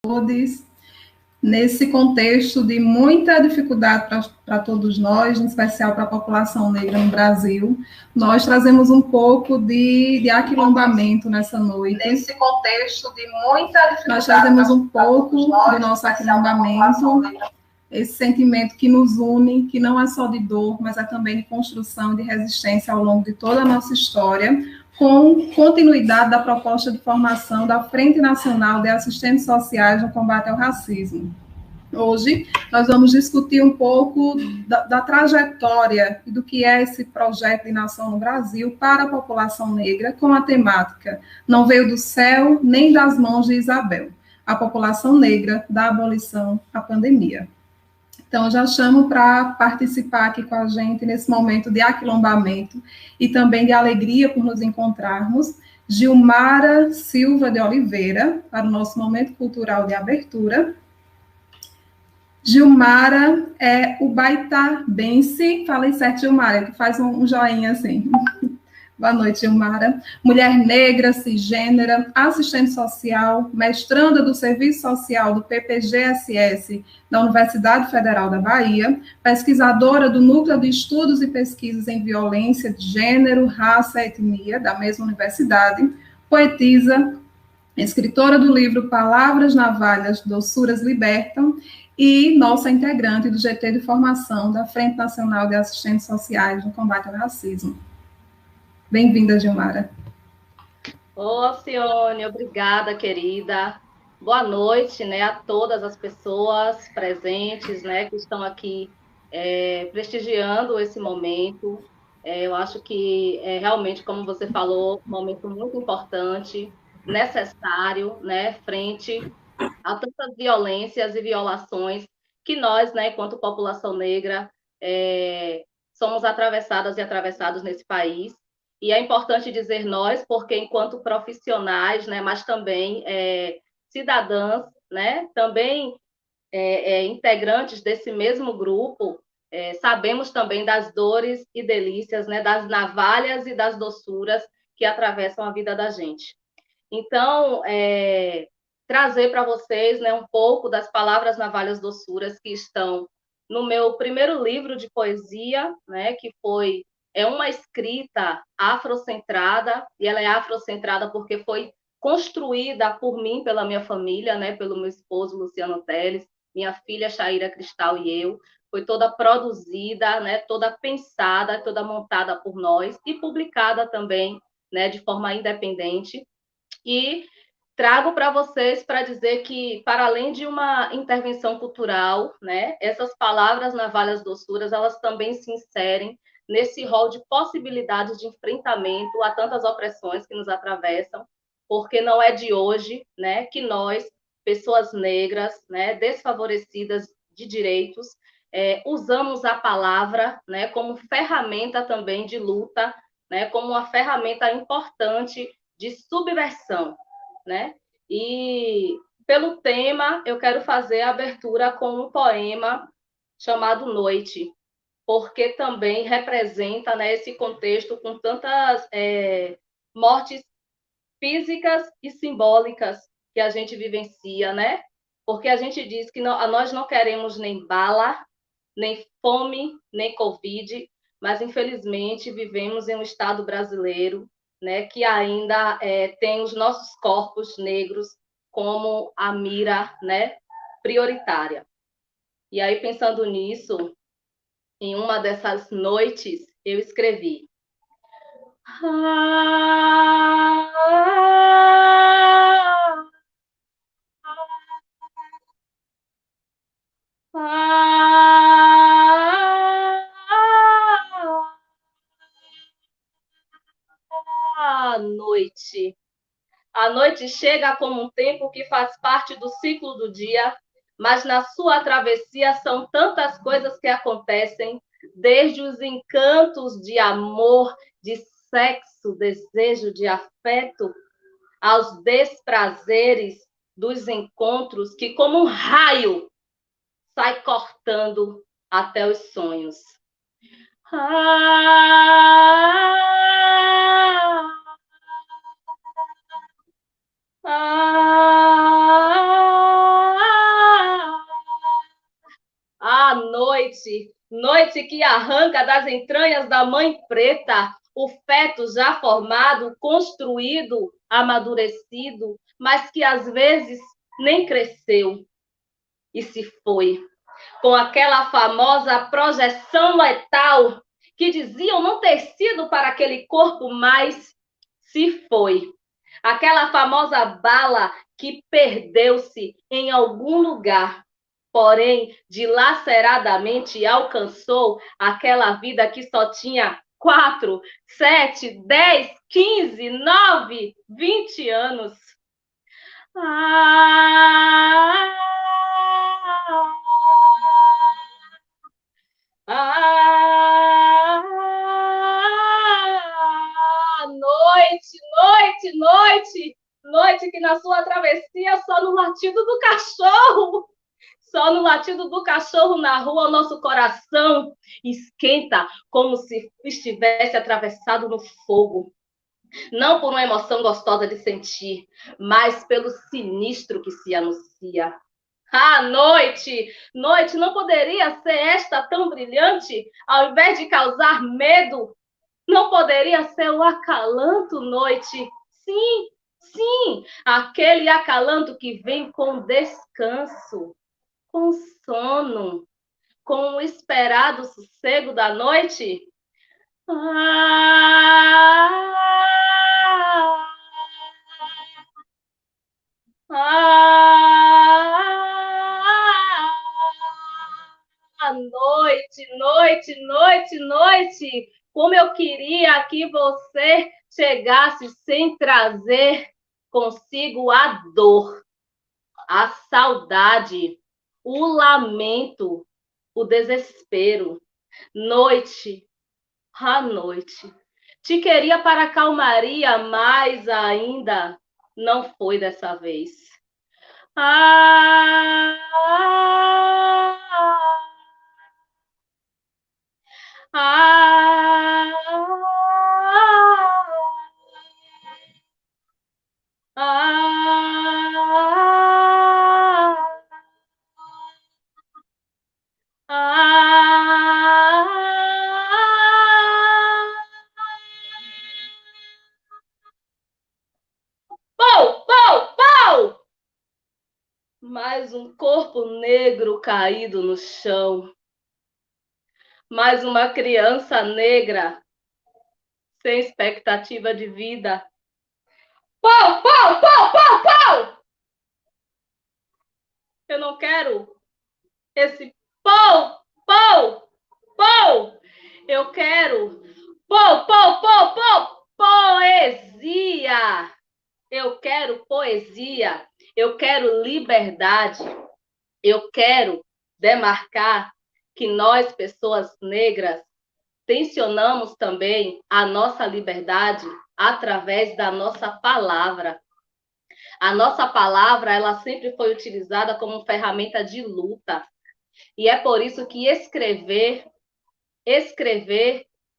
todos. Nesse contexto de muita dificuldade para todos nós, em especial para a população negra no Brasil, nós trazemos um pouco de aquilombamento nessa noite. Nesse contexto de muita dificuldade, nós trazemos um pouco do nosso aquilombamento, esse sentimento que nos une, que não é só de dor, mas é também de construção e de resistência ao longo de toda a nossa história, com continuidade da proposta de formação da Frente Nacional de Assistentes Sociais no Combate ao Racismo. Hoje, nós vamos discutir um pouco da trajetória e do que é esse projeto de nação no Brasil para a população negra, com a temática Não Veio do Céu, nem das Mãos de Isabel, a população negra da abolição à pandemia. Então, já chamo para participar aqui com a gente nesse momento de aquilombamento e também de alegria por nos encontrarmos, Gilmara Silva de Oliveira, para o nosso momento cultural de abertura. Gilmara é ubaitabense, falei certo, Gilmara, que faz um joinha assim. Boa noite, Gilmara. Mulher negra, cisgênera, assistente social, mestranda do Serviço Social do PPGSS da Universidade Federal da Bahia, pesquisadora do Núcleo de Estudos e Pesquisas em Violência de Gênero, Raça e Etnia, da mesma universidade, poetisa, escritora do livro Palavras Navalhas, Doçuras Libertam, e nossa integrante do GT de Formação da Frente Nacional de Assistentes Sociais no Combate ao Racismo. Bem-vinda, Gilmara. Ô, Alcione, obrigada, querida. Boa noite, né, a todas as pessoas presentes, né, que estão aqui prestigiando esse momento. Eu acho que realmente, como você falou, um momento muito importante, necessário, né, frente a tantas violências e violações que nós, né, enquanto população negra, somos atravessadas e atravessados nesse país. E é importante dizer nós, porque enquanto profissionais, né, mas também cidadãs, né, também integrantes desse mesmo grupo, sabemos também das dores e delícias, né, das navalhas e das doçuras que atravessam a vida da gente. Então, trazer para vocês, né, um pouco das palavras navalhas doçuras que estão no meu primeiro livro de poesia, né, que foi uma escrita afrocentrada, e ela é afrocentrada porque foi construída por mim, pela minha família, né, pelo meu esposo, Luciano Teles, minha filha, Shaira Cristal, e eu. Foi toda produzida, né, toda pensada, toda montada por nós, e publicada também, né, de forma independente. E trago para vocês para dizer que, para além de uma intervenção cultural, né, essas palavras navalhas doçuras, elas também se inserem nesse rol de possibilidades de enfrentamento a tantas opressões que nos atravessam, porque não é de hoje, né, que nós, pessoas negras, né, desfavorecidas de direitos, usamos a palavra, né, como ferramenta também de luta, né, como uma ferramenta importante de subversão, né? E pelo tema, eu quero fazer a abertura com um poema chamado Noite, porque também representa, né, esse contexto com tantas mortes físicas e simbólicas que a gente vivencia, né? Porque a gente diz que nós não queremos nem bala, nem fome, nem Covid, mas infelizmente vivemos em um Estado brasileiro, né, que ainda tem os nossos corpos negros como a mira, né, prioritária. E aí, pensando nisso, em uma dessas noites, eu escrevi: a noite. A noite chega como um tempo que faz parte do ciclo do dia, mas na sua travessia são tantas coisas que acontecem, desde os encantos de amor, de sexo, desejo, de afeto, aos desprazeres dos encontros que, como um raio, sai cortando até os sonhos. noite, noite que arranca das entranhas da mãe preta o feto já formado, construído, amadurecido, mas que às vezes nem cresceu e se foi, com aquela famosa projeção letal que diziam não ter sido para aquele corpo, mas se foi. Aquela famosa bala que perdeu-se em algum lugar, porém, dilaceradamente alcançou aquela vida que só tinha 4, 7, 10, 15, 9, 20 anos. Ah, ah, noite, noite, noite, noite que na sua travessia só no latido do cachorro, só no latido do cachorro na rua o nosso coração esquenta como se estivesse atravessado no fogo. Não por uma emoção gostosa de sentir, mas pelo sinistro que se anuncia. Ah, noite! Noite não poderia ser esta tão brilhante? Ao invés de causar medo, não poderia ser o acalanto, noite? Sim, sim, aquele acalanto que vem com descanso, com sono, com o esperado sossego da noite. Ah, noite, noite, noite, noite. Como eu queria que você chegasse sem trazer consigo a dor, a saudade, o lamento, o desespero. Noite, a noite. Te queria para calmaria, mas ainda não foi dessa vez. Ah, ah, ah, Pou, pou, pou! Mais um corpo negro caído no chão. Mais uma criança negra sem expectativa de vida. Pou, pou, pou, pou, pou! Eu não quero esse pou, pou, pou! Eu quero pou, pou, pou, pou, poesia! Eu quero poesia, eu quero liberdade, eu quero demarcar que nós, pessoas negras, tensionamos também a nossa liberdade através da nossa palavra. A nossa palavra, ela sempre foi utilizada como ferramenta de luta. E é por isso que escrever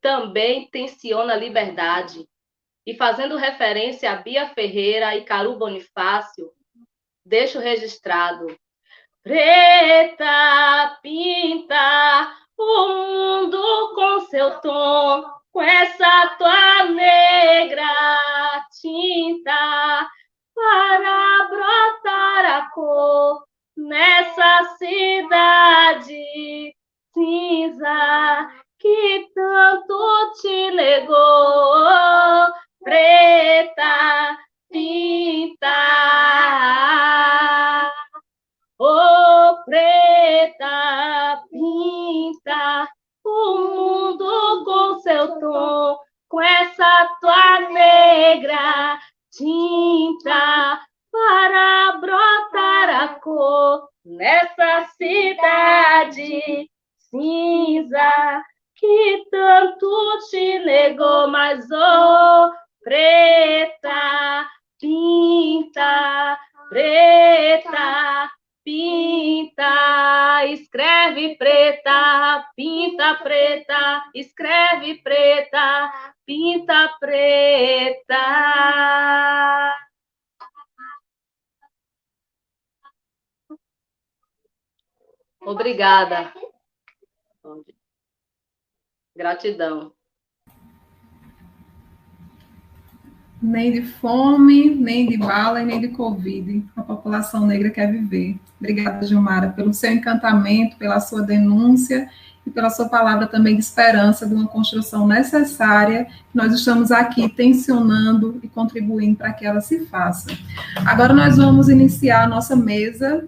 também tensiona a liberdade. E fazendo referência a Bia Ferreira e Caru Bonifácio, deixo registrado. Preta, pinta o mundo com seu tom, com essa tua negra tinta, para brotar a cor nessa cidade cinza que tanto te negou. Preta, pinta, oh preta, pinta o mundo com seu tom, com essa tua negra tinta, para brotar a cor nessa cidade cinza que tanto te negou, mas oh preta, pinta, preta, pinta, escreve preta, pinta preta, escreve preta, pinta preta. Obrigada. Gratidão. Nem de fome, nem de bala e nem de Covid. A população negra quer viver. Obrigada, Gilmara, pelo seu encantamento, pela sua denúncia e pela sua palavra também de esperança de uma construção necessária. Nós estamos aqui tensionando e contribuindo para que ela se faça. Agora nós vamos iniciar a nossa mesa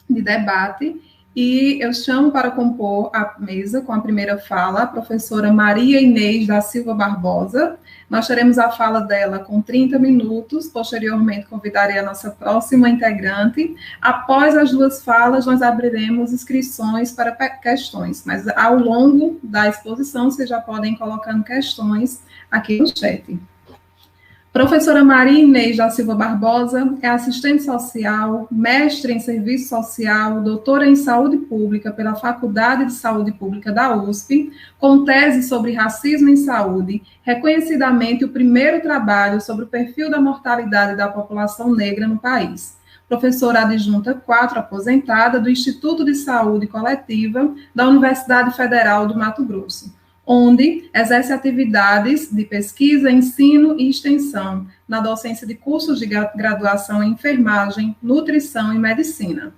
de debate. E eu chamo para compor a mesa com a primeira fala a professora Maria Inês da Silva Barbosa. Nós teremos a fala dela com 30 minutos, posteriormente convidarei a nossa próxima integrante. Após as duas falas, nós abriremos inscrições para questões, mas ao longo da exposição, vocês já podem ir colocando questões aqui no chat. Professora Maria Inês da Silva Barbosa é assistente social, mestre em serviço social, doutora em saúde pública pela Faculdade de Saúde Pública da USP, com tese sobre racismo em saúde, reconhecidamente o primeiro trabalho sobre o perfil da mortalidade da população negra no país. Professora adjunta 4, aposentada do Instituto de Saúde Coletiva da Universidade Federal do Mato Grosso, onde exerce atividades de pesquisa, ensino e extensão na docência de cursos de graduação em enfermagem, nutrição e medicina,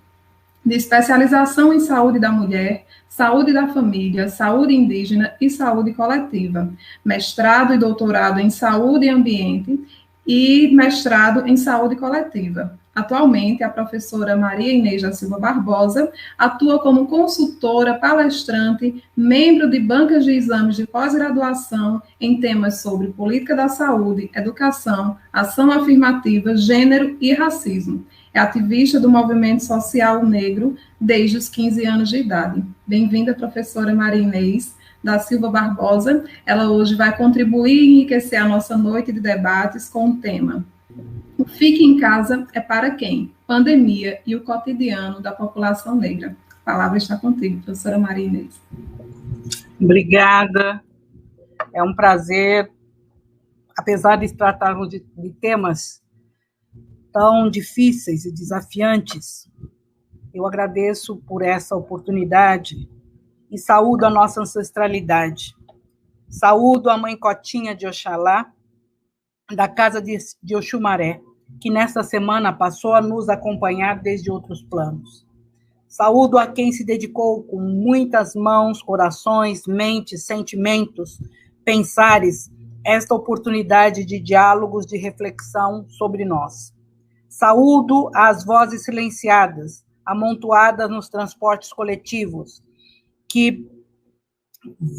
de especialização em saúde da mulher, saúde da família, saúde indígena e saúde coletiva, mestrado e doutorado em saúde e ambiente e mestrado em saúde coletiva. Atualmente, a professora Maria Inês da Silva Barbosa atua como consultora, palestrante, membro de bancas de exames de pós-graduação em temas sobre política da saúde, educação, ação afirmativa, gênero e racismo. É ativista do movimento social negro desde os 15 anos de idade. Bem-vinda, professora Maria Inês da Silva Barbosa. Ela hoje vai contribuir e enriquecer a nossa noite de debates com o tema "O Fique em Casa é para quem? Pandemia e o cotidiano da população negra". A palavra está contigo, professora Maria Inês. Obrigada. É um prazer, apesar de tratarmos de temas tão difíceis e desafiantes, eu agradeço por essa oportunidade e saúdo a nossa ancestralidade. Saúdo a mãe Cotinha de Oxalá, da casa de Oxumaré, que nesta semana passou a nos acompanhar desde outros planos. Saúdo a quem se dedicou com muitas mãos, corações, mentes, sentimentos, pensares, esta oportunidade de diálogos, de reflexão sobre nós. Saúdo as vozes silenciadas, amontoadas nos transportes coletivos, que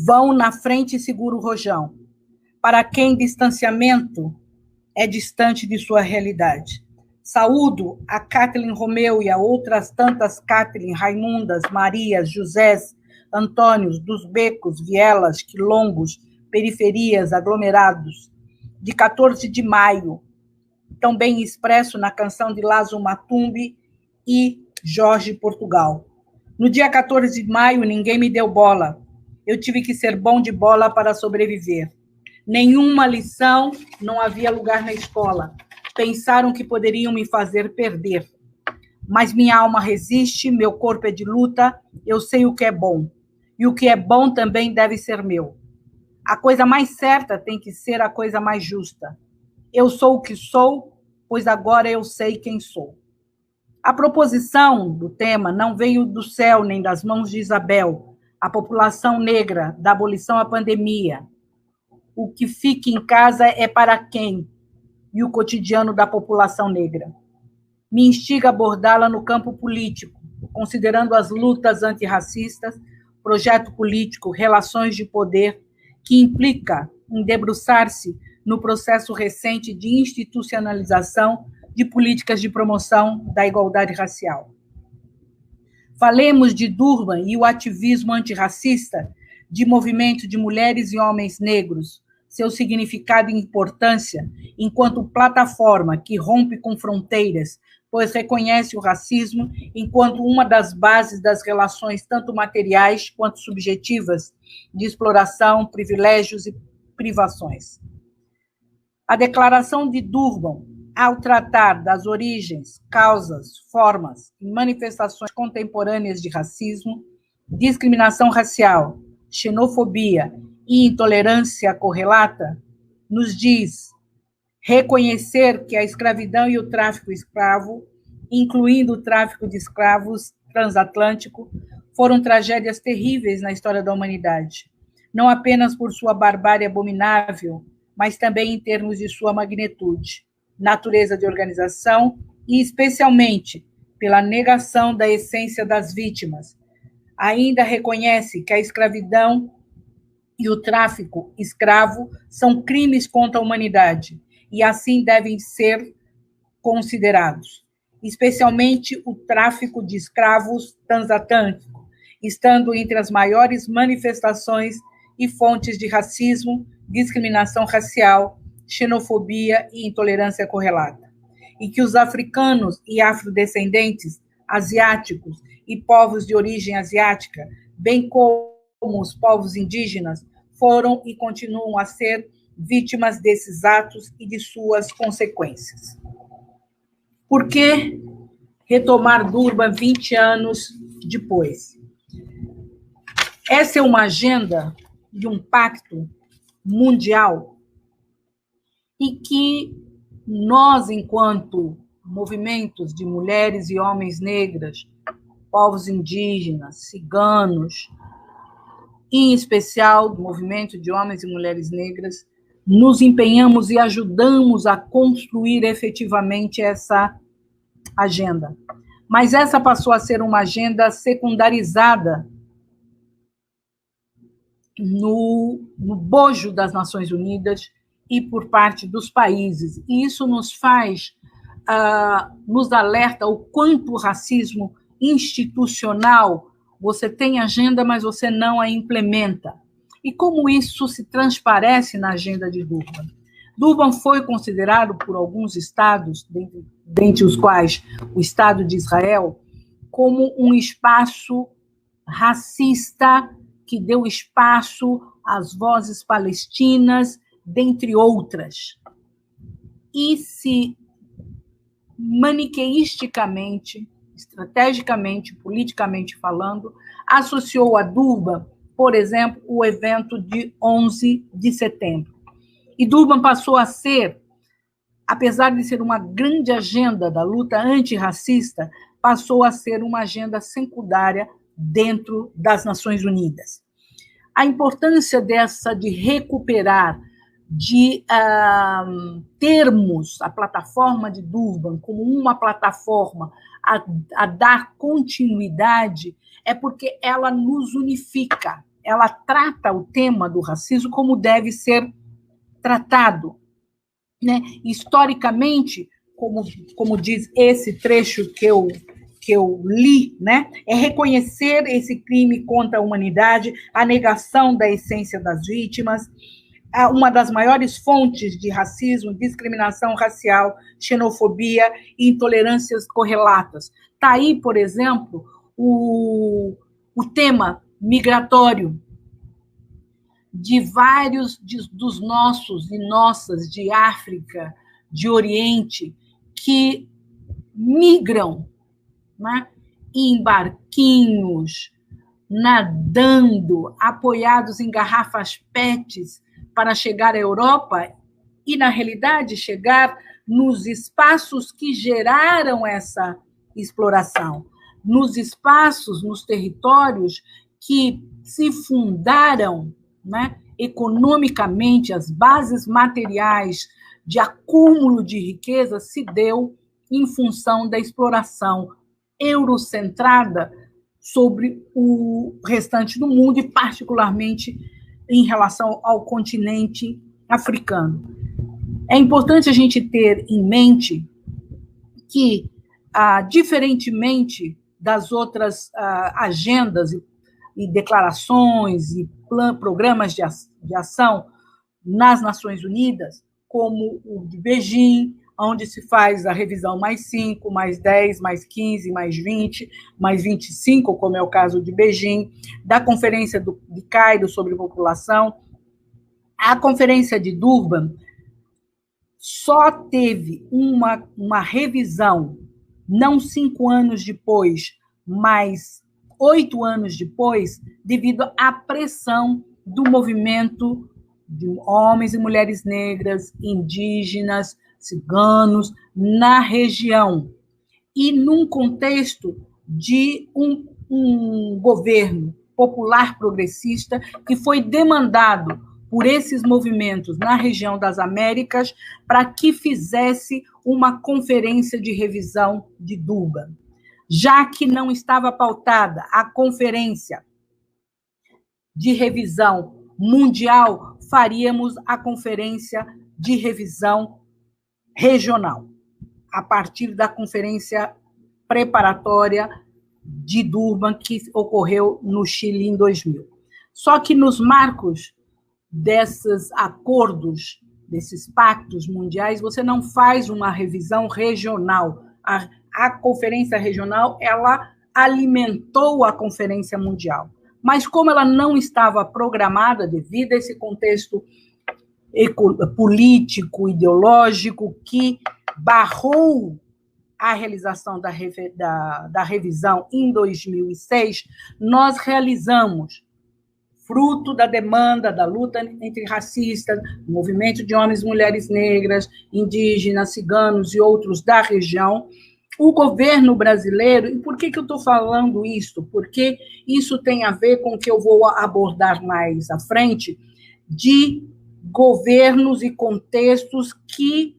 vão na frente e seguram o rojão. Para quem distanciamento é distante de sua realidade. Saúdo a Kathleen Romeu e a outras tantas Kathleen, Raimundas, Marias, Josés, Antônios, dos Becos, Vielas, Quilombos, periferias, aglomerados, de 14 de maio, tão bem expresso na canção de Lazo Matumbi e Jorge Portugal. No dia 14 de maio, ninguém me deu bola. Eu tive que ser bom de bola para sobreviver. Nenhuma lição, não havia lugar na escola. Pensaram que poderiam me fazer perder. Mas minha alma resiste, meu corpo é de luta, eu sei o que é bom. E o que é bom também deve ser meu. A coisa mais certa tem que ser a coisa mais justa. Eu sou o que sou, pois agora eu sei quem sou. A proposição do tema não veio do céu nem das mãos de Isabel, a população negra, da abolição à pandemia. O que fica em casa é para quem? E o cotidiano da população negra. Me instiga a abordá-la no campo político, considerando as lutas antirracistas, projeto político, relações de poder, que implica em debruçar-se no processo recente de institucionalização de políticas de promoção da igualdade racial. Falemos de Durban e o ativismo antirracista de movimento de mulheres e homens negros, seu significado e importância enquanto plataforma que rompe com fronteiras, pois reconhece o racismo enquanto uma das bases das relações tanto materiais quanto subjetivas de exploração, privilégios e privações. A Declaração de Durban, ao tratar das origens, causas, formas e manifestações contemporâneas de racismo, discriminação racial, xenofobia e intolerância correlata, nos diz reconhecer que a escravidão e o tráfico escravo, incluindo o tráfico de escravos transatlântico, foram tragédias terríveis na história da humanidade, não apenas por sua barbárie abominável, mas também em termos de sua magnitude, natureza de organização e, especialmente, pela negação da essência das vítimas. Ainda reconhece que a escravidão e o tráfico escravo são crimes contra a humanidade e, assim, devem ser considerados, especialmente o tráfico de escravos transatlântico, estando entre as maiores manifestações e fontes de racismo, discriminação racial, xenofobia e intolerância correlata, e que os africanos e afrodescendentes, asiáticos e povos de origem asiática, bem como os povos indígenas, foram e continuam a ser vítimas desses atos e de suas consequências. Por que retomar Durban 20 anos depois? Essa é uma agenda de um pacto mundial e que nós, enquanto movimentos de mulheres e homens negras, povos indígenas, ciganos, em especial do movimento de homens e mulheres negras, nos empenhamos e ajudamos a construir efetivamente essa agenda. Mas essa passou a ser uma agenda secundarizada no bojo das Nações Unidas e por parte dos países. E isso nos faz, nos alerta o quanto o racismo institucional, você tem agenda, mas você não a implementa. E como isso se transparece na agenda de Durban? Durban foi considerado por alguns estados, dentre os quais o Estado de Israel, como um espaço racista que deu espaço às vozes palestinas, dentre outras. E se maniqueisticamente, estrategicamente, politicamente falando, associou a Durban, por exemplo, o evento de 11 de setembro. E Durban passou a ser, apesar de ser uma grande agenda da luta antirracista, passou a ser uma agenda secundária dentro das Nações Unidas. A importância de recuperar, de termos a plataforma de Durban como uma plataforma a dar continuidade, é porque ela nos unifica, ela trata o tema do racismo como deve ser tratado, né? Historicamente, como diz esse trecho que eu li, né? É reconhecer esse crime contra a humanidade, a negação da essência das vítimas, uma das maiores fontes de racismo, discriminação racial, xenofobia e intolerâncias correlatas. Está aí, por exemplo, o tema migratório de vários dos nossos e nossas de África, de Oriente, que migram, né, em barquinhos, nadando, apoiados em garrafas PETs para chegar à Europa e, na realidade, chegar nos espaços que geraram essa exploração, nos espaços, nos territórios que se fundaram, né, economicamente, as bases materiais de acúmulo de riqueza se deu em função da exploração eurocentrada sobre o restante do mundo e, particularmente, em relação ao continente africano. É importante a gente ter em mente que, diferentemente das outras agendas e declarações e programas de ação nas Nações Unidas, como o de Beijing, onde se faz a revisão mais 5, mais 10, mais 15, mais 20, mais 25, como é o caso de Beijing, da Conferência de Cairo sobre População. A Conferência de Durban só teve uma revisão, não 5 anos depois, mas 8 anos depois, devido à pressão do movimento de homens e mulheres negras, indígenas, ciganos, na região. E num contexto de um governo popular progressista que foi demandado por esses movimentos na região das Américas para que fizesse uma conferência de revisão de Durban. Já que não estava pautada a conferência de revisão mundial, faríamos a conferência de revisão regional, a partir da conferência preparatória de Durban, que ocorreu no Chile em 2000. Só que nos marcos desses acordos, desses pactos mundiais, você não faz uma revisão regional. A conferência regional, ela alimentou a conferência mundial. Mas como ela não estava programada devido a esse contexto político, ideológico, que barrou a realização da revisão em 2006, nós realizamos, fruto da demanda, da luta antirracista, movimento de homens e mulheres negras, indígenas, ciganos e outros da região, o governo brasileiro. E por que eu estou falando isso? Porque isso tem a ver com o que eu vou abordar mais à frente, de governos e contextos que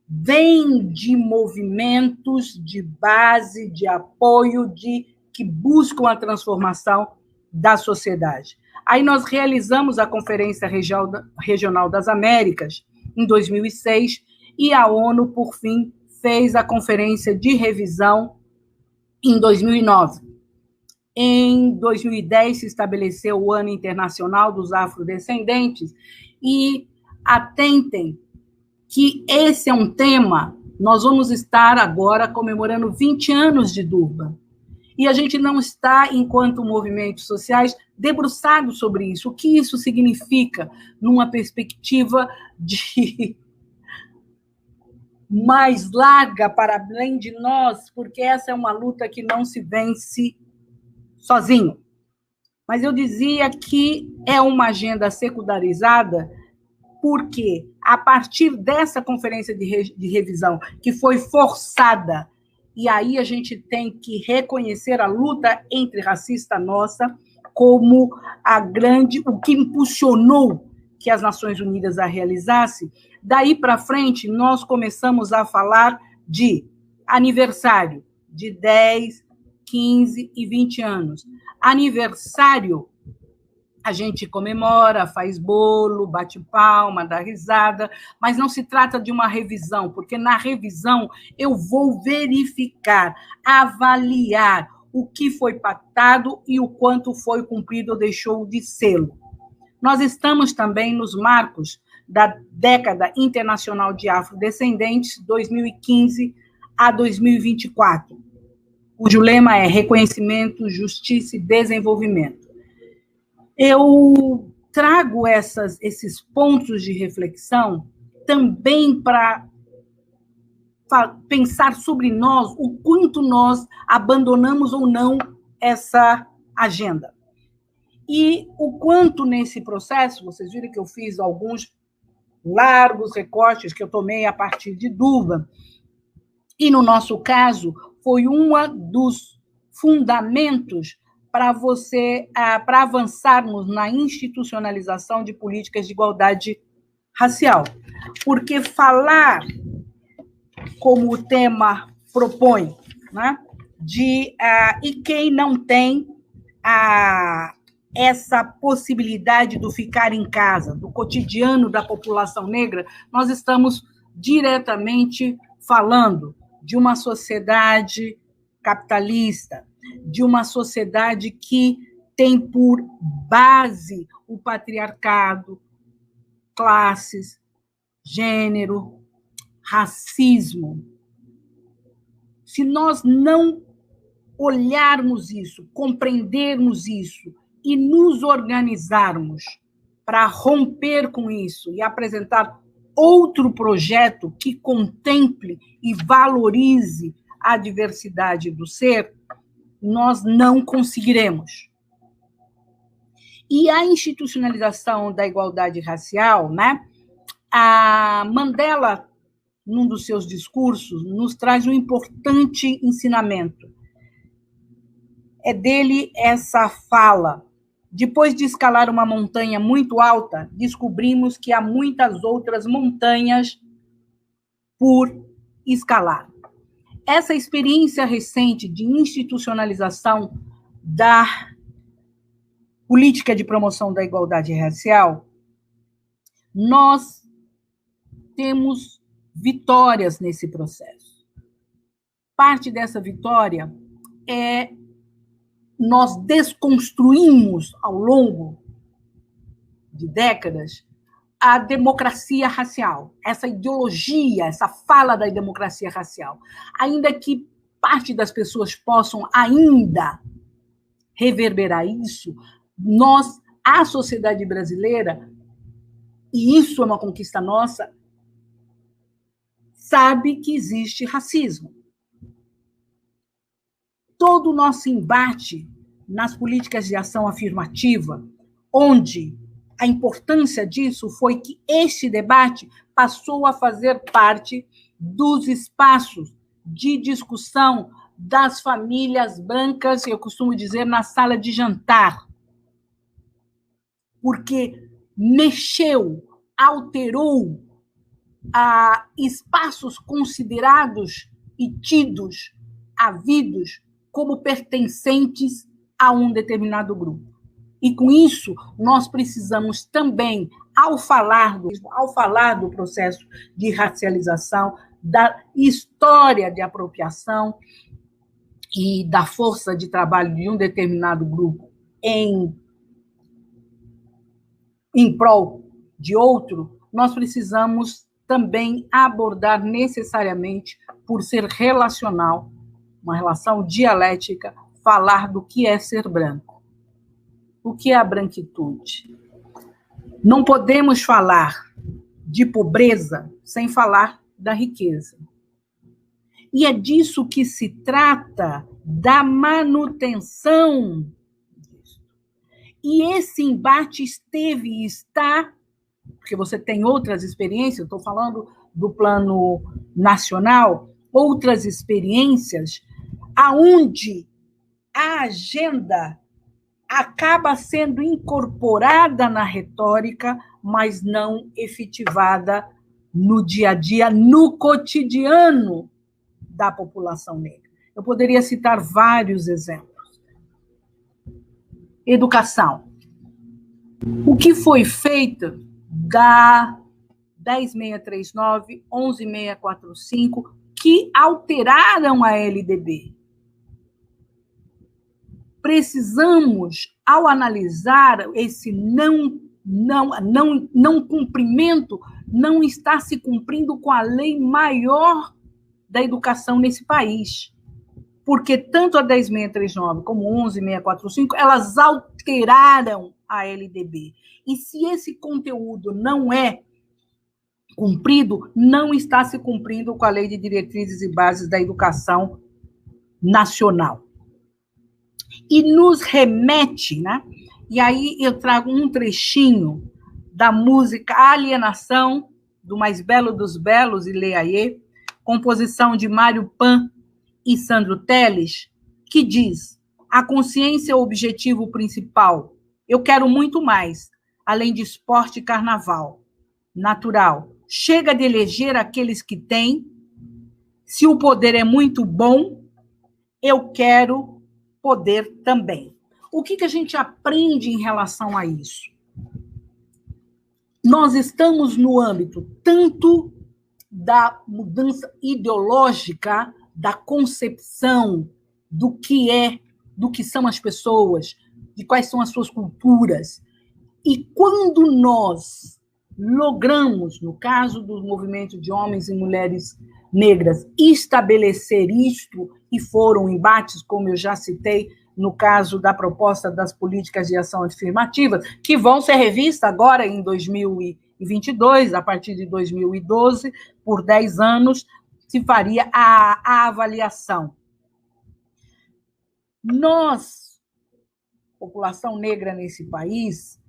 vêm de movimentos de base, de apoio, que buscam a transformação da sociedade. Aí nós realizamos a Conferência Regional das Américas em 2006 e a ONU, por fim, fez a Conferência de Revisão em 2009. Em 2010 se estabeleceu o Ano Internacional dos Afrodescendentes e atentem que esse é um tema, nós vamos estar agora comemorando 20 anos de Durban. E a gente não está, enquanto movimentos sociais, debruçados sobre isso. O que isso significa numa perspectiva de mais larga para além de nós, porque essa é uma luta que não se vence sozinho. Mas eu dizia que é uma agenda secundarizada porque, a partir dessa conferência de revisão, que foi forçada, e aí a gente tem que reconhecer a luta antirracista nossa como o que impulsionou que as Nações Unidas a realizasse. Daí para frente, nós começamos a falar de aniversário de 10, 15 e 20 anos. Aniversário, a gente comemora, faz bolo, bate palma, dá risada, mas não se trata de uma revisão, porque na revisão eu vou verificar, avaliar o que foi pactado e o quanto foi cumprido ou deixou de sê-lo. Nós estamos também nos marcos da Década Internacional de Afrodescendentes, 2015 a 2024, cujo lema é Reconhecimento, Justiça e Desenvolvimento. Eu trago esses pontos de reflexão também para pensar sobre nós, o quanto nós abandonamos ou não essa agenda. E o quanto nesse processo, vocês viram que eu fiz alguns largos recortes que eu tomei a partir de Durban, e no nosso caso foi um dos fundamentos para avançarmos na institucionalização de políticas de igualdade racial. Porque falar, como o tema propõe, né, e quem não tem essa possibilidade do ficar em casa, do cotidiano da população negra, nós estamos diretamente falando de uma sociedade capitalista, de uma sociedade que tem por base o patriarcado, classes, gênero, racismo. Se nós não olharmos isso, compreendermos isso e nos organizarmos para romper com isso e apresentar outro projeto que contemple e valorize a diversidade do ser, nós não conseguiremos. E a institucionalização da igualdade racial, né? A Mandela, num dos seus discursos, nos traz um importante ensinamento. É dele essa fala: depois de escalar uma montanha muito alta, descobrimos que há muitas outras montanhas por escalar. Essa experiência recente de institucionalização da política de promoção da igualdade racial, nós temos vitórias nesse processo. Parte dessa vitória é nós desconstruímos, ao longo de décadas, a democracia racial, essa ideologia, essa fala da democracia racial. Ainda que parte das pessoas possam ainda reverberar isso, nós, a sociedade brasileira, e isso é uma conquista nossa, sabe que existe racismo. Todo o nosso embate nas políticas de ação afirmativa, onde a importância disso foi que este debate passou a fazer parte dos espaços de discussão das famílias brancas, eu costumo dizer, na sala de jantar, porque mexeu, alterou espaços considerados e tidos, havidos, como pertencentes a um determinado grupo. E, com isso, nós precisamos também, ao falar do processo de racialização, da história de apropriação e da força de trabalho de um determinado grupo em prol de outro, nós precisamos também abordar necessariamente, por ser relacional, uma relação dialética, falar do que é ser branco. O que é a branquitude? Não podemos falar de pobreza sem falar da riqueza. E é disso que se trata, da manutenção disso. E esse embate esteve e está, porque você tem outras experiências, eu estou falando do plano nacional, outras experiências, aonde a agenda acaba sendo incorporada na retórica, mas não efetivada no dia a dia, no cotidiano da população negra. Eu poderia citar vários exemplos. Educação. O que foi feito da 10.639, 11.645, que alteraram a LDB? Precisamos, ao analisar esse não cumprimento, não está se cumprindo com a lei maior da educação nesse país. Porque tanto a 10.639 como a 11.645, elas alteraram a LDB. E se esse conteúdo não é cumprido, não está se cumprindo com a Lei de Diretrizes e Bases da Educação Nacional. E nos remete, né? E aí eu trago um trechinho da música Alienação, do Mais Belo dos Belos, e Leaie, composição de Mário Pan e Sandro Telles, que diz: a consciência é o objetivo principal. Eu quero muito mais, além de esporte e carnaval. Natural. Chega de eleger aqueles que têm. Se o poder é muito bom, eu quero poder também. O que a gente aprende em relação a isso? Nós estamos no âmbito tanto da mudança ideológica, da concepção do que são as pessoas, de quais são as suas culturas. E quando nós logramos, no caso do movimento de homens e mulheres negras, estabelecer isto, e foram embates, como eu já citei, no caso da proposta das políticas de ação afirmativas, que vão ser revistas agora em 2022, a partir de 2012, por 10 anos, se faria a avaliação. Nós, população negra nesse país,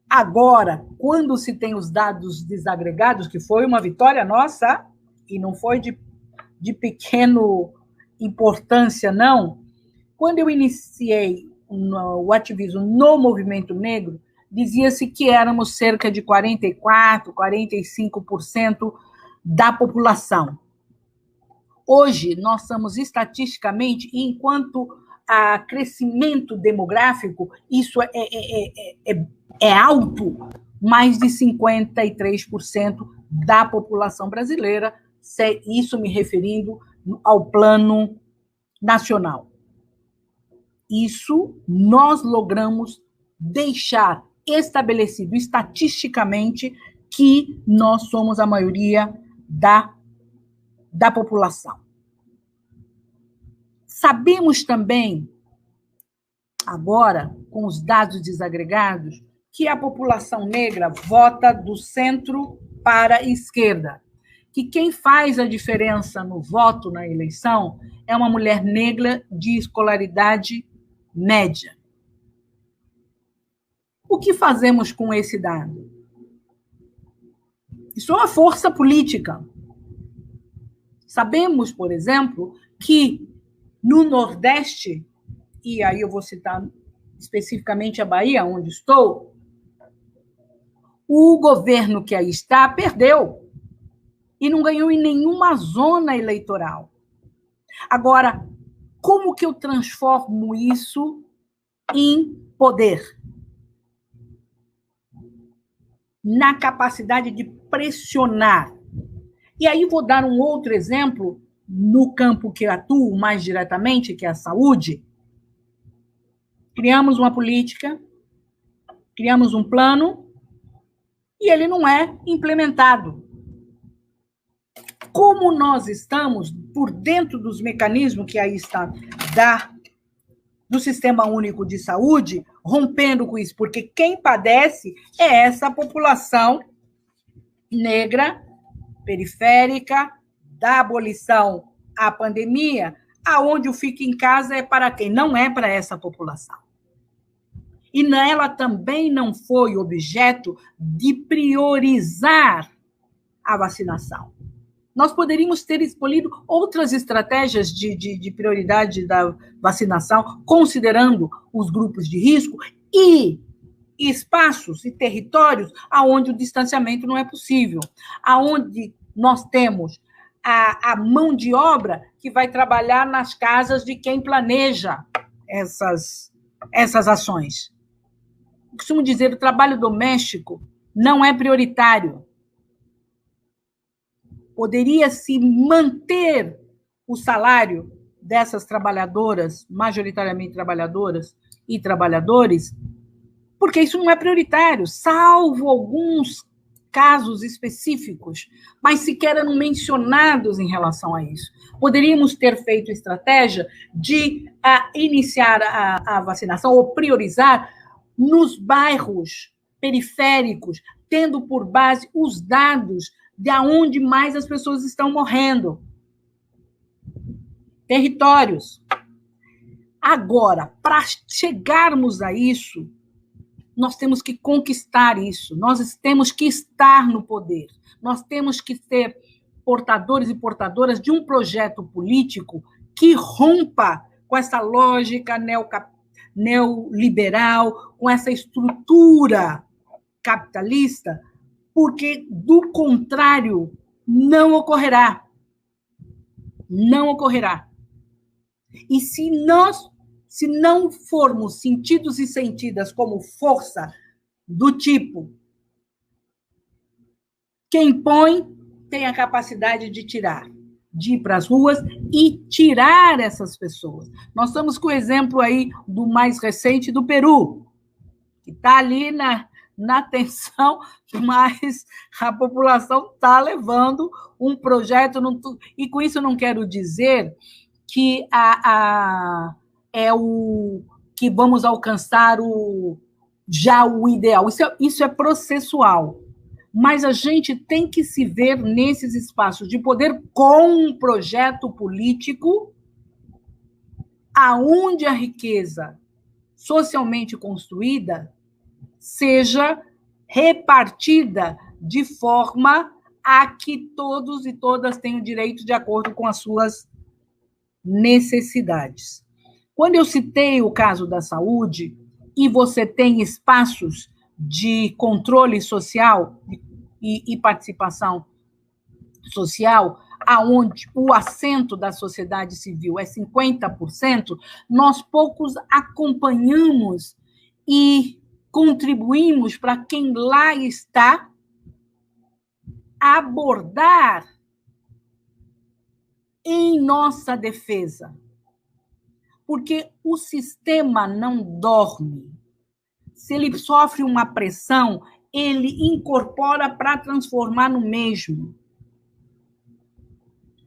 agora, quando se tem os dados desagregados, que foi uma vitória nossa, e não foi de pequeno importância, não. Quando eu iniciei o ativismo no movimento negro, dizia-se que éramos cerca de 44%, 45% da população. Hoje, nós somos estatisticamente, enquanto a crescimento demográfico, isso é alto, mais de 53% da população brasileira, isso me referindo ao plano nacional. Isso nós logramos deixar estabelecido estatisticamente que nós somos a maioria da população. Sabemos também, agora, com os dados desagregados, que a população negra vota do centro para a esquerda, que quem faz a diferença no voto na eleição é uma mulher negra de escolaridade média. O que fazemos com esse dado? Isso é uma força política. Sabemos, por exemplo, que no Nordeste, e aí eu vou citar especificamente a Bahia, onde estou, o governo que aí está perdeu e não ganhou em nenhuma zona eleitoral. Agora, como que eu transformo isso em poder? Na capacidade de pressionar. E aí vou dar um outro exemplo no campo que eu atuo mais diretamente, que é a saúde. Criamos uma política, criamos um plano, e ele não é implementado. Como nós estamos por dentro dos mecanismos que aí está do Sistema Único de Saúde, rompendo com isso, porque quem padece é essa população negra, periférica, da abolição à pandemia, aonde o fica em casa é para quem? Não é para essa população. E ela também não foi objeto de priorizar a vacinação. Nós poderíamos ter escolhido outras estratégias de prioridade da vacinação, considerando os grupos de risco e espaços e territórios onde o distanciamento não é possível, onde nós temos a mão de obra que vai trabalhar nas casas de quem planeja essas ações. Eu costumo dizer, o trabalho doméstico não é prioritário. Poderia-se manter o salário dessas trabalhadoras, majoritariamente trabalhadoras e trabalhadores, porque isso não é prioritário, salvo alguns casos específicos, mas sequer eram mencionados em relação a isso. Poderíamos ter feito estratégia de iniciar a vacinação ou priorizar nos bairros periféricos, tendo por base os dados de onde mais as pessoas estão morrendo. Territórios. Agora, para chegarmos a isso, nós temos que conquistar isso, nós temos que estar no poder, nós temos que ser portadores e portadoras de um projeto político que rompa com essa lógica neoliberal, com essa estrutura capitalista, porque, do contrário, não ocorrerá. Não ocorrerá. E se não formos sentidos e sentidas como força do tipo quem põe tem a capacidade de tirar, de ir para as ruas e tirar essas pessoas. Nós estamos com o exemplo aí do mais recente do Peru, que está ali na tensão, mas a população está levando um projeto, e com isso eu não quero dizer que que vamos alcançar já o ideal. Isso é processual. Mas a gente tem que se ver nesses espaços de poder com um projeto político aonde a riqueza socialmente construída seja repartida de forma a que todos e todas tenham direito de acordo com as suas necessidades. Quando eu citei o caso da saúde, e você tem espaços de controle social e participação social, aonde o assento da sociedade civil é 50%, nós poucos acompanhamos e contribuímos para quem lá está abordar em nossa defesa. Porque o sistema não dorme. Se ele sofre uma pressão, ele incorpora para transformar no mesmo.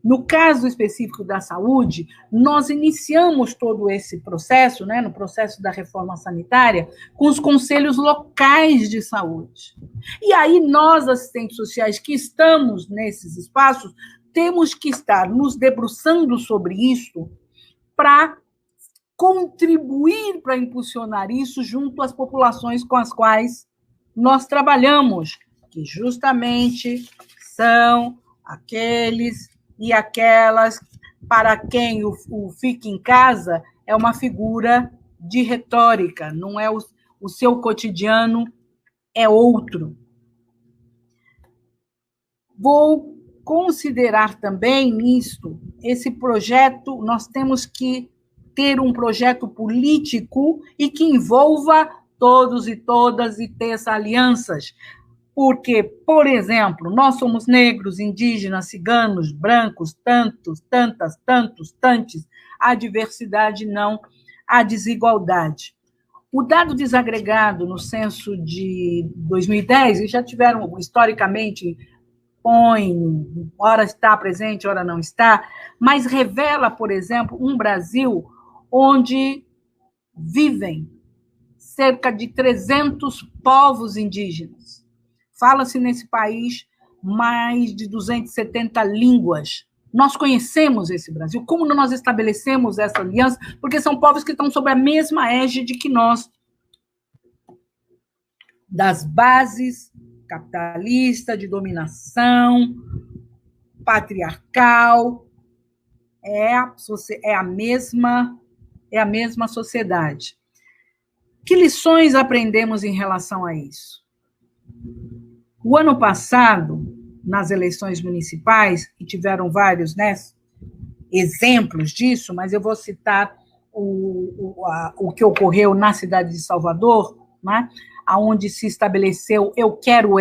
No caso específico da saúde, nós iniciamos todo esse processo, né, no processo da reforma sanitária, com os conselhos locais de saúde. E aí nós, assistentes sociais que estamos nesses espaços, temos que estar nos debruçando sobre isso para contribuir para impulsionar isso junto às populações com as quais nós trabalhamos, que justamente são aqueles e aquelas para quem o fica em casa é uma figura de retórica, não é o seu cotidiano, é outro. Vou considerar também nisto, esse projeto, nós temos que ter um projeto político e que envolva todos e todas e ter essas alianças. Porque, por exemplo, nós somos negros, indígenas, ciganos, brancos, tantos, há diversidade, não há desigualdade. O dado desagregado no censo de 2010, eles já tiveram, historicamente, ora está presente, ora não está, mas revela, por exemplo, um Brasil onde vivem cerca de 300 povos indígenas. Fala-se nesse país mais de 270 línguas. Nós conhecemos esse Brasil. Como nós estabelecemos essa aliança? Porque são povos que estão sob a mesma égide que nós. Das bases capitalista, de dominação, patriarcal, é a mesma sociedade. Que lições aprendemos em relação a isso? O ano passado, nas eleições municipais, e tiveram vários, né, exemplos disso, mas eu vou citar o que ocorreu na cidade de Salvador, né, onde se estabeleceu, eu quero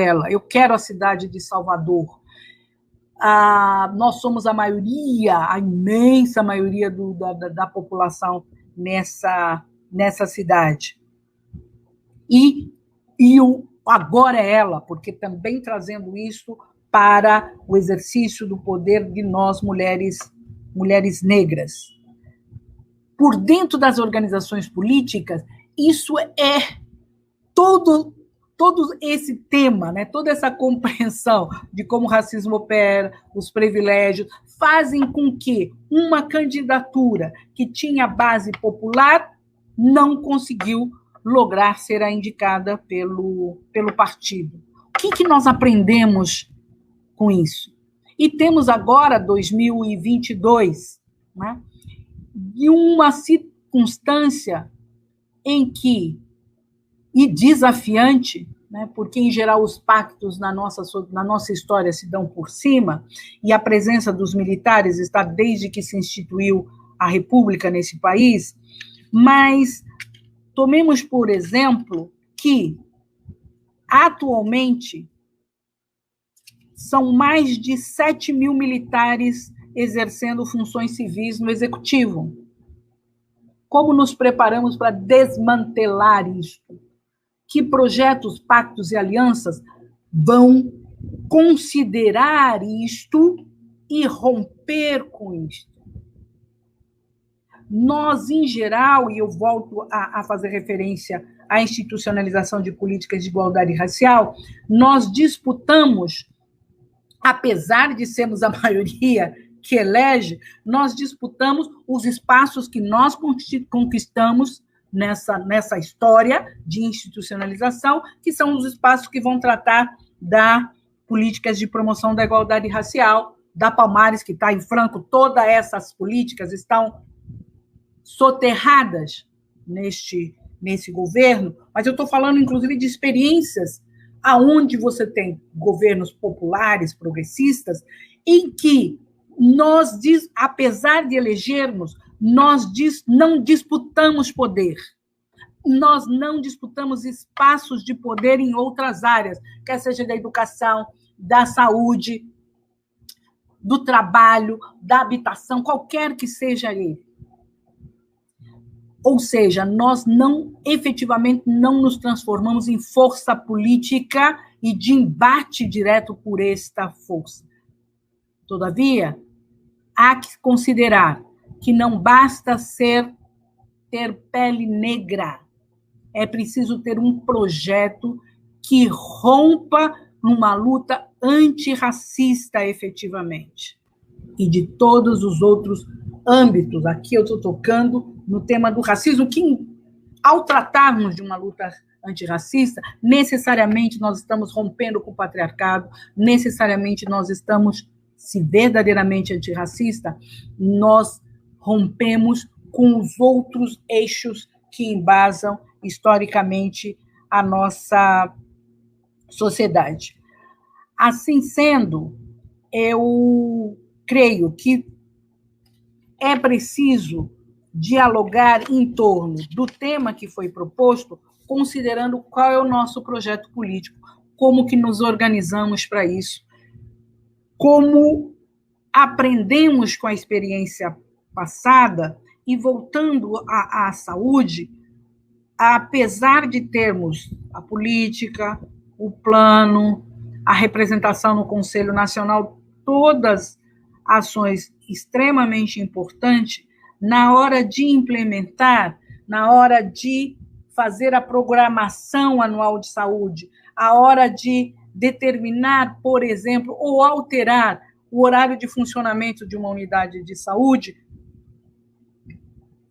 a cidade de Salvador. Nós somos a maioria, a imensa maioria da população nessa cidade. E agora é ela, porque também trazendo isso para o exercício do poder de nós, mulheres negras. Por dentro das organizações políticas, isso é todo esse tema, né, toda essa compreensão de como o racismo opera, os privilégios, fazem com que uma candidatura que tinha base popular não conseguiu lograr ser indicada pelo partido. O que nós aprendemos com isso? E temos agora 2022, né, e uma circunstância em que, e desafiante, né, porque, em geral, os pactos na nossa história se dão por cima, e a presença dos militares está desde que se instituiu a República nesse país, mas tomemos, por exemplo, que, atualmente, são mais de 7 mil militares exercendo funções civis no Executivo. Como nos preparamos para desmantelar isso? Que projetos, pactos e alianças vão considerar isto e romper com isto? Nós, em geral, e eu volto a fazer referência à institucionalização de políticas de igualdade racial, nós disputamos, apesar de sermos a maioria que elege, nós disputamos os espaços que nós conquistamos nessa história de institucionalização, que são os espaços que vão tratar das políticas de promoção da igualdade racial, da Palmares, que está em Franco. Todas essas políticas estão soterradas nesse governo, mas eu estou falando, inclusive, de experiências aonde você tem governos populares, progressistas, em que nós, apesar de elegermos, nós não disputamos poder. Nós não disputamos espaços de poder em outras áreas, quer seja da educação, da saúde, do trabalho, da habitação, qualquer que seja ele. Ou seja, nós efetivamente não nos transformamos em força política e de embate direto por esta força. Todavia, há que considerar que não basta ter pele negra, é preciso ter um projeto que rompa numa luta antirracista efetivamente. E de todos os outros âmbitos. Aqui eu estou tocando no tema do racismo, que, ao tratarmos de uma luta antirracista, necessariamente nós estamos rompendo com o patriarcado, necessariamente nós estamos, se verdadeiramente antirracista, nós rompemos com os outros eixos que embasam historicamente a nossa sociedade. Assim sendo, eu creio que é preciso dialogar em torno do tema que foi proposto, considerando qual é o nosso projeto político, como que nos organizamos para isso, como aprendemos com a experiência passada e, voltando à saúde, apesar de termos a política, o plano, a representação no Conselho Nacional, todas ações extremamente importantes, na hora de implementar, na hora de fazer a programação anual de saúde, a hora de determinar, por exemplo, ou alterar o horário de funcionamento de uma unidade de saúde,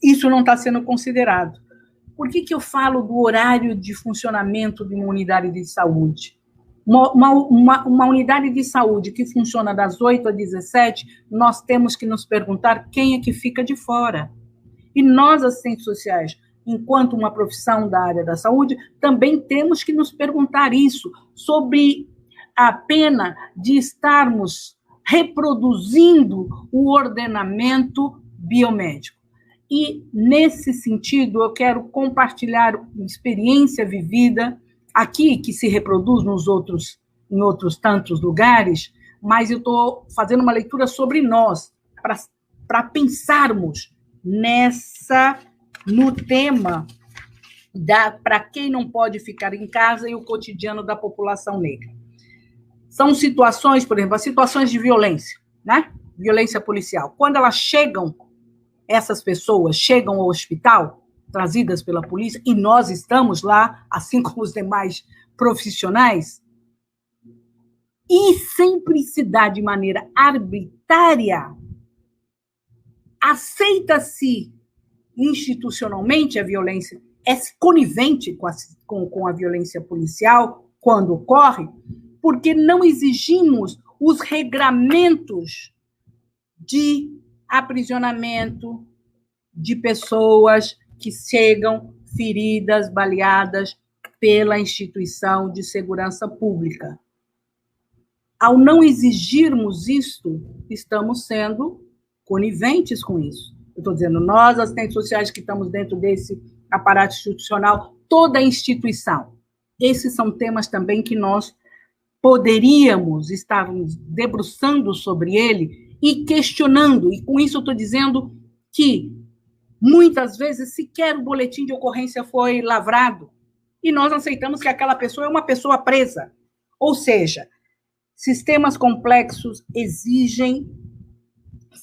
isso não está sendo considerado. Por que eu falo do horário de funcionamento de uma unidade de saúde? Uma unidade de saúde que funciona das 8 às 17, nós temos que nos perguntar quem é que fica de fora. E nós, assistentes sociais, enquanto uma profissão da área da saúde, também temos que nos perguntar isso, sobre a pena de estarmos reproduzindo o ordenamento biomédico. E, nesse sentido, eu quero compartilhar uma experiência vivida aqui, que se reproduz em outros tantos lugares, mas eu estou fazendo uma leitura sobre nós, para pensarmos no tema para quem não pode ficar em casa e o cotidiano da população negra. São situações, por exemplo, as situações de violência, né? Violência policial. Quando essas pessoas chegam ao hospital, trazidas pela polícia, e nós estamos lá, assim como os demais profissionais, e sempre se dá de maneira arbitrária, aceita-se institucionalmente a violência, é conivente com a violência policial, quando ocorre, porque não exigimos os regramentos de aprisionamento de pessoas que chegam feridas, baleadas pela instituição de segurança pública. Ao não exigirmos isto, estamos sendo coniventes com isso. Eu estou dizendo, nós, assistentes sociais que estamos dentro desse aparato institucional, toda a instituição. Esses são temas também que nós poderíamos estar nos debruçando sobre ele e questionando. E com isso eu estou dizendo que muitas vezes sequer o boletim de ocorrência foi lavrado e nós aceitamos que aquela pessoa é uma pessoa presa. Ou seja, sistemas complexos exigem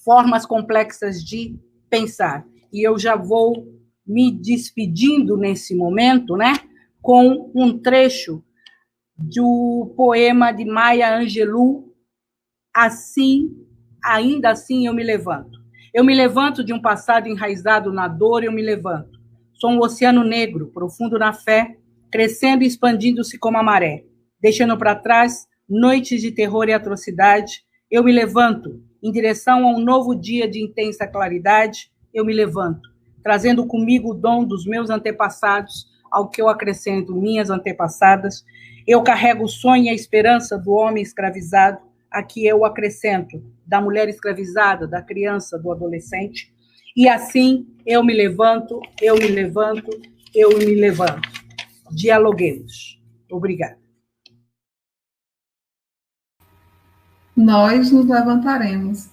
formas complexas de pensar. E eu já vou me despedindo nesse momento, né, com um trecho do poema de Maya Angelou, Assim ainda assim eu me levanto. Eu me levanto de um passado enraizado na dor, eu me levanto. Sou um oceano negro, profundo na fé, crescendo e expandindo-se como a maré, deixando para trás noites de terror e atrocidade. Eu me levanto em direção a um novo dia de intensa claridade. Eu me levanto, trazendo comigo o dom dos meus antepassados, ao que eu acrescento minhas antepassadas. Eu carrego o sonho e a esperança do homem escravizado, a que eu acrescento da mulher escravizada, da criança, do adolescente. E assim eu me levanto, eu me levanto, eu me levanto. Dialoguemos. Obrigada. Nós nos levantaremos.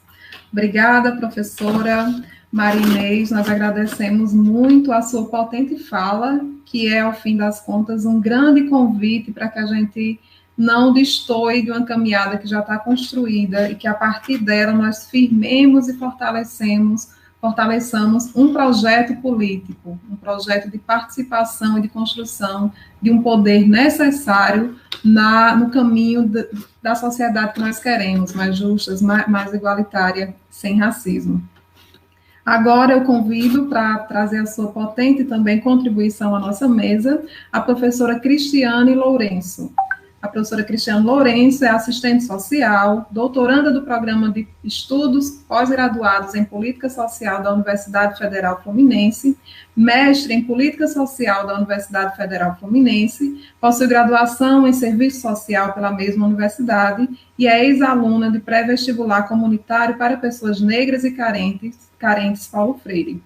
Obrigada, professora Marinês. Nós agradecemos muito a sua potente fala, que é, ao fim das contas, um grande convite para que a gente não destoe de uma caminhada que já está construída e que, a partir dela, nós firmemos e fortaleçamos um projeto político, um projeto de participação e de construção de um poder necessário no caminho da sociedade que nós queremos, mais justa, mais igualitária, sem racismo. Agora eu convido para trazer a sua potente também contribuição à nossa mesa a professora Cristiane Lourenço. A professora Cristiane Lourenço é assistente social, doutoranda do Programa de Estudos Pós-Graduados em Política Social da Universidade Federal Fluminense, mestre em Política Social da Universidade Federal Fluminense, possui graduação em Serviço Social pela mesma universidade e é ex-aluna de pré-vestibular comunitário para pessoas negras e carentes Paulo Freire.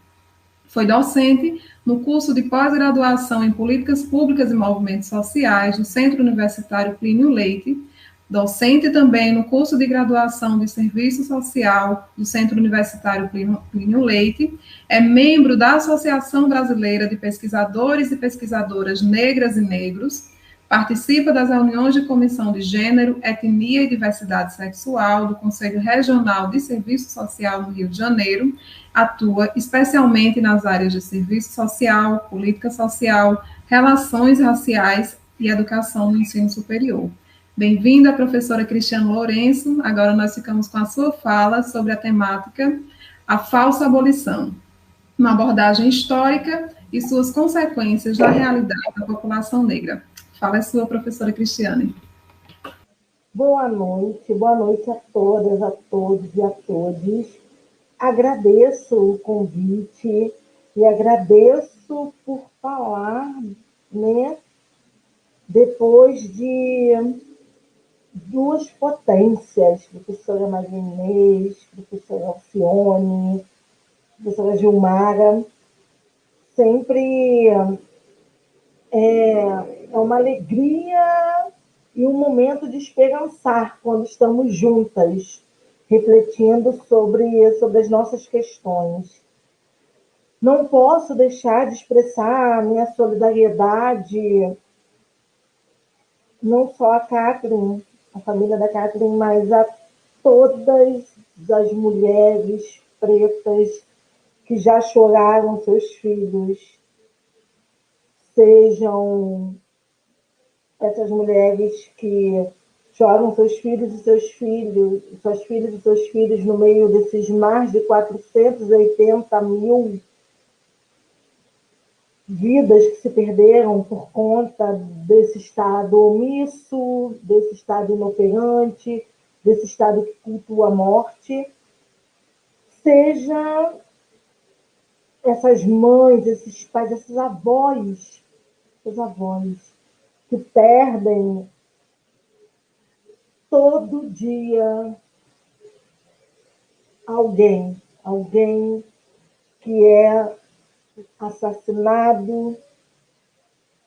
Foi docente no curso de pós-graduação em Políticas Públicas e Movimentos Sociais do Centro Universitário Plínio Leite, docente também no curso de graduação de Serviço Social do Centro Universitário Plínio Leite, é membro da Associação Brasileira de Pesquisadores e Pesquisadoras Negras e Negros, participa das reuniões de Comissão de Gênero, Etnia e Diversidade Sexual do Conselho Regional de Serviço Social no Rio de Janeiro, atua especialmente nas áreas de serviço social, política social, relações raciais e educação no ensino superior. Bem-vinda, professora Cristiane Lourenço. Agora nós ficamos com a sua fala sobre a temática A Falsa Abolição, uma abordagem histórica e suas consequências na realidade da população negra. Fala a sua, professora Cristiane. Boa noite a todas, a todos e a todos. Agradeço o convite e agradeço por falar, né, depois de duas potências, professora Marinês, professora Alcione, professora Gilmara. Sempre é uma alegria e um momento de esperançar quando estamos juntas, refletindo sobre as nossas questões. Não posso deixar de expressar a minha solidariedade, não só a Catherine, a família da Catherine, mas a todas as mulheres pretas que já choraram seus filhos, sejam essas mulheres que choram seus filhos e seus filhos, suas filhas e seus filhos no meio desses mais de 480 mil vidas que se perderam por conta desse Estado omisso, desse Estado inoperante, desse Estado que cultua a morte, seja essas mães, esses pais, esses avós que perdem todo dia alguém que é assassinado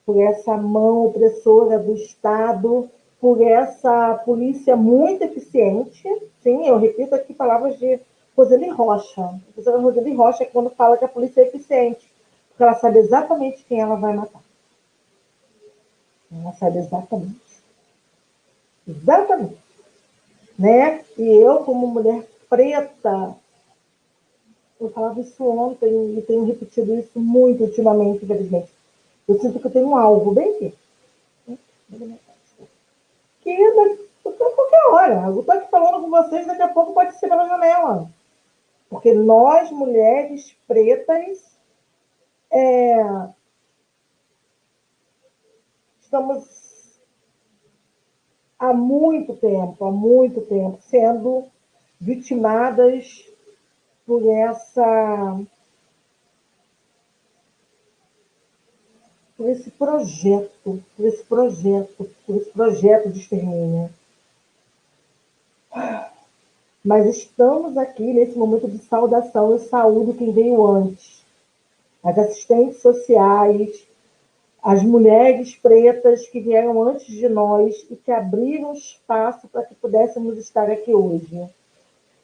por essa mão opressora do Estado, por essa polícia muito eficiente. Sim, eu repito aqui palavras de Roseli Rocha. A professora Roseli Rocha, quando fala que a polícia é eficiente, porque ela sabe exatamente quem ela vai matar. Ela sabe exatamente. Exatamente. Né? E eu, como mulher preta, eu falava isso ontem e tenho repetido isso muito ultimamente, infelizmente. Eu sinto que eu tenho um alvo bem aqui. Que a qualquer hora. Eu estou aqui falando com vocês, daqui a pouco pode ser pela janela. Porque nós, mulheres pretas, estamos há muito tempo, sendo vitimadas por esse projeto de extermínio. Mas estamos aqui nesse momento de saudação e saúdo quem veio antes. As assistentes sociais, as mulheres pretas que vieram antes de nós e que abriram espaço para que pudéssemos estar aqui hoje.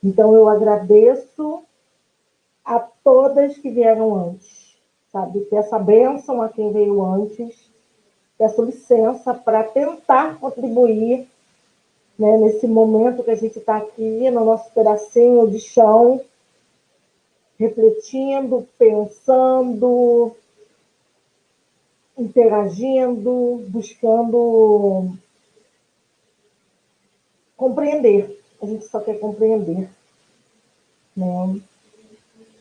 Então, eu agradeço a todas que vieram antes, sabe? Peço a bênção a quem veio antes, peço licença para tentar contribuir, né, nesse momento que a gente está aqui, no nosso pedacinho de chão, refletindo, pensando, interagindo, buscando compreender. A gente só quer compreender, né?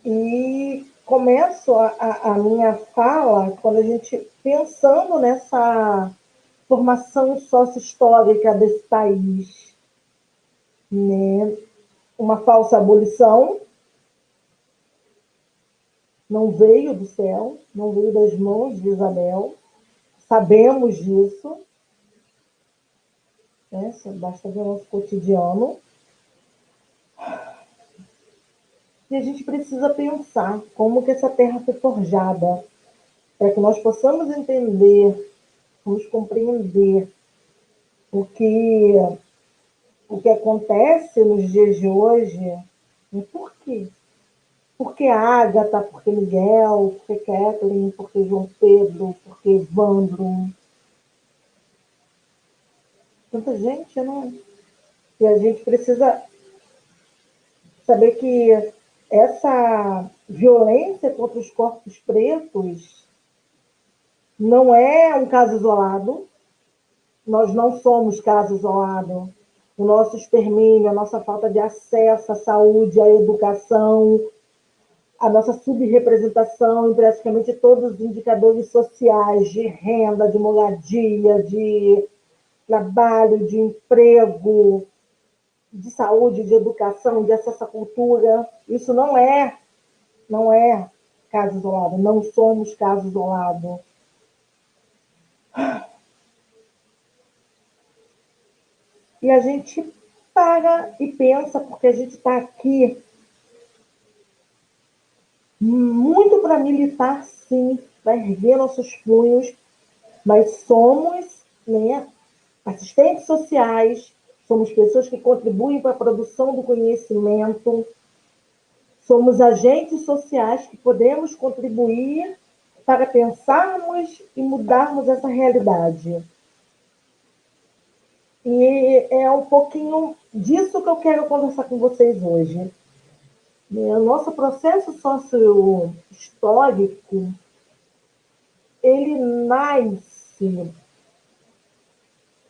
E começo a minha fala quando a gente pensando nessa formação sócio-histórica desse país, né? Uma falsa abolição não veio do céu, não veio das mãos de Isabel, sabemos disso, né? Basta ver o nosso cotidiano. E a gente precisa pensar como que essa terra foi forjada, para que nós possamos entender, nos compreender o que acontece nos dias de hoje, e por quê? Por que Ágata, por que Miguel, por que Kathleen, por que João Pedro, por que Evandro? Tanta gente, né? E a gente precisa saber que essa violência contra os corpos pretos não é um caso isolado. Nós não somos caso isolado. O nosso extermínio, a nossa falta de acesso à saúde, à educação, a nossa subrepresentação em praticamente todos os indicadores sociais de renda, de moradia, de trabalho, de emprego, de saúde, de educação, de acesso à cultura. Isso não é caso isolado. Não somos caso isolado. E a gente para e pensa, porque a gente está aqui muito para militar, sim, para erguer nossos punhos, mas somos, né, assistentes sociais, somos pessoas que contribuem para a produção do conhecimento, somos agentes sociais que podemos contribuir para pensarmos e mudarmos essa realidade. E é um pouquinho disso que eu quero conversar com vocês hoje. O nosso processo sócio-histórico, ele nasce,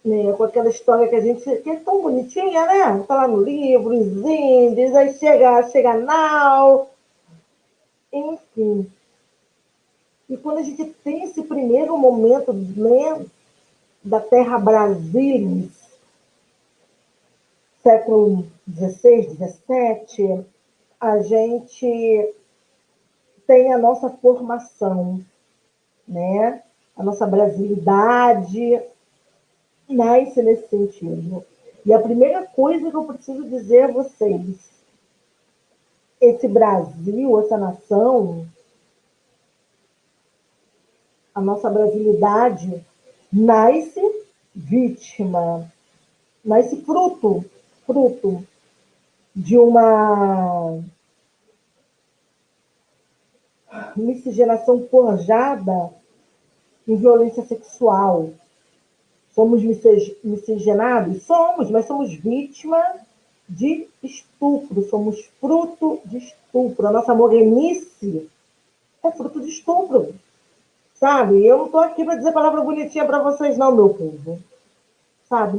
né, com aquela história que a gente que é tão bonitinha, né? Está lá no livro, os índios, aí chega Nau, enfim. E quando a gente tem esse primeiro momento, né, da Terra Brasilis, século XVI, XVII, a gente tem a nossa formação, né? A nossa brasilidade nasce nesse sentido. E a primeira coisa que eu preciso dizer a vocês, esse Brasil, essa nação, a nossa brasilidade nasce vítima, nasce fruto de uma miscigenação forjada em violência sexual. Somos miscigenados? Somos, mas somos vítima de estupro, somos fruto de estupro. A nossa morenice é fruto de estupro, sabe? Eu não estou aqui para dizer palavra bonitinha para vocês, não, meu povo. Sabe?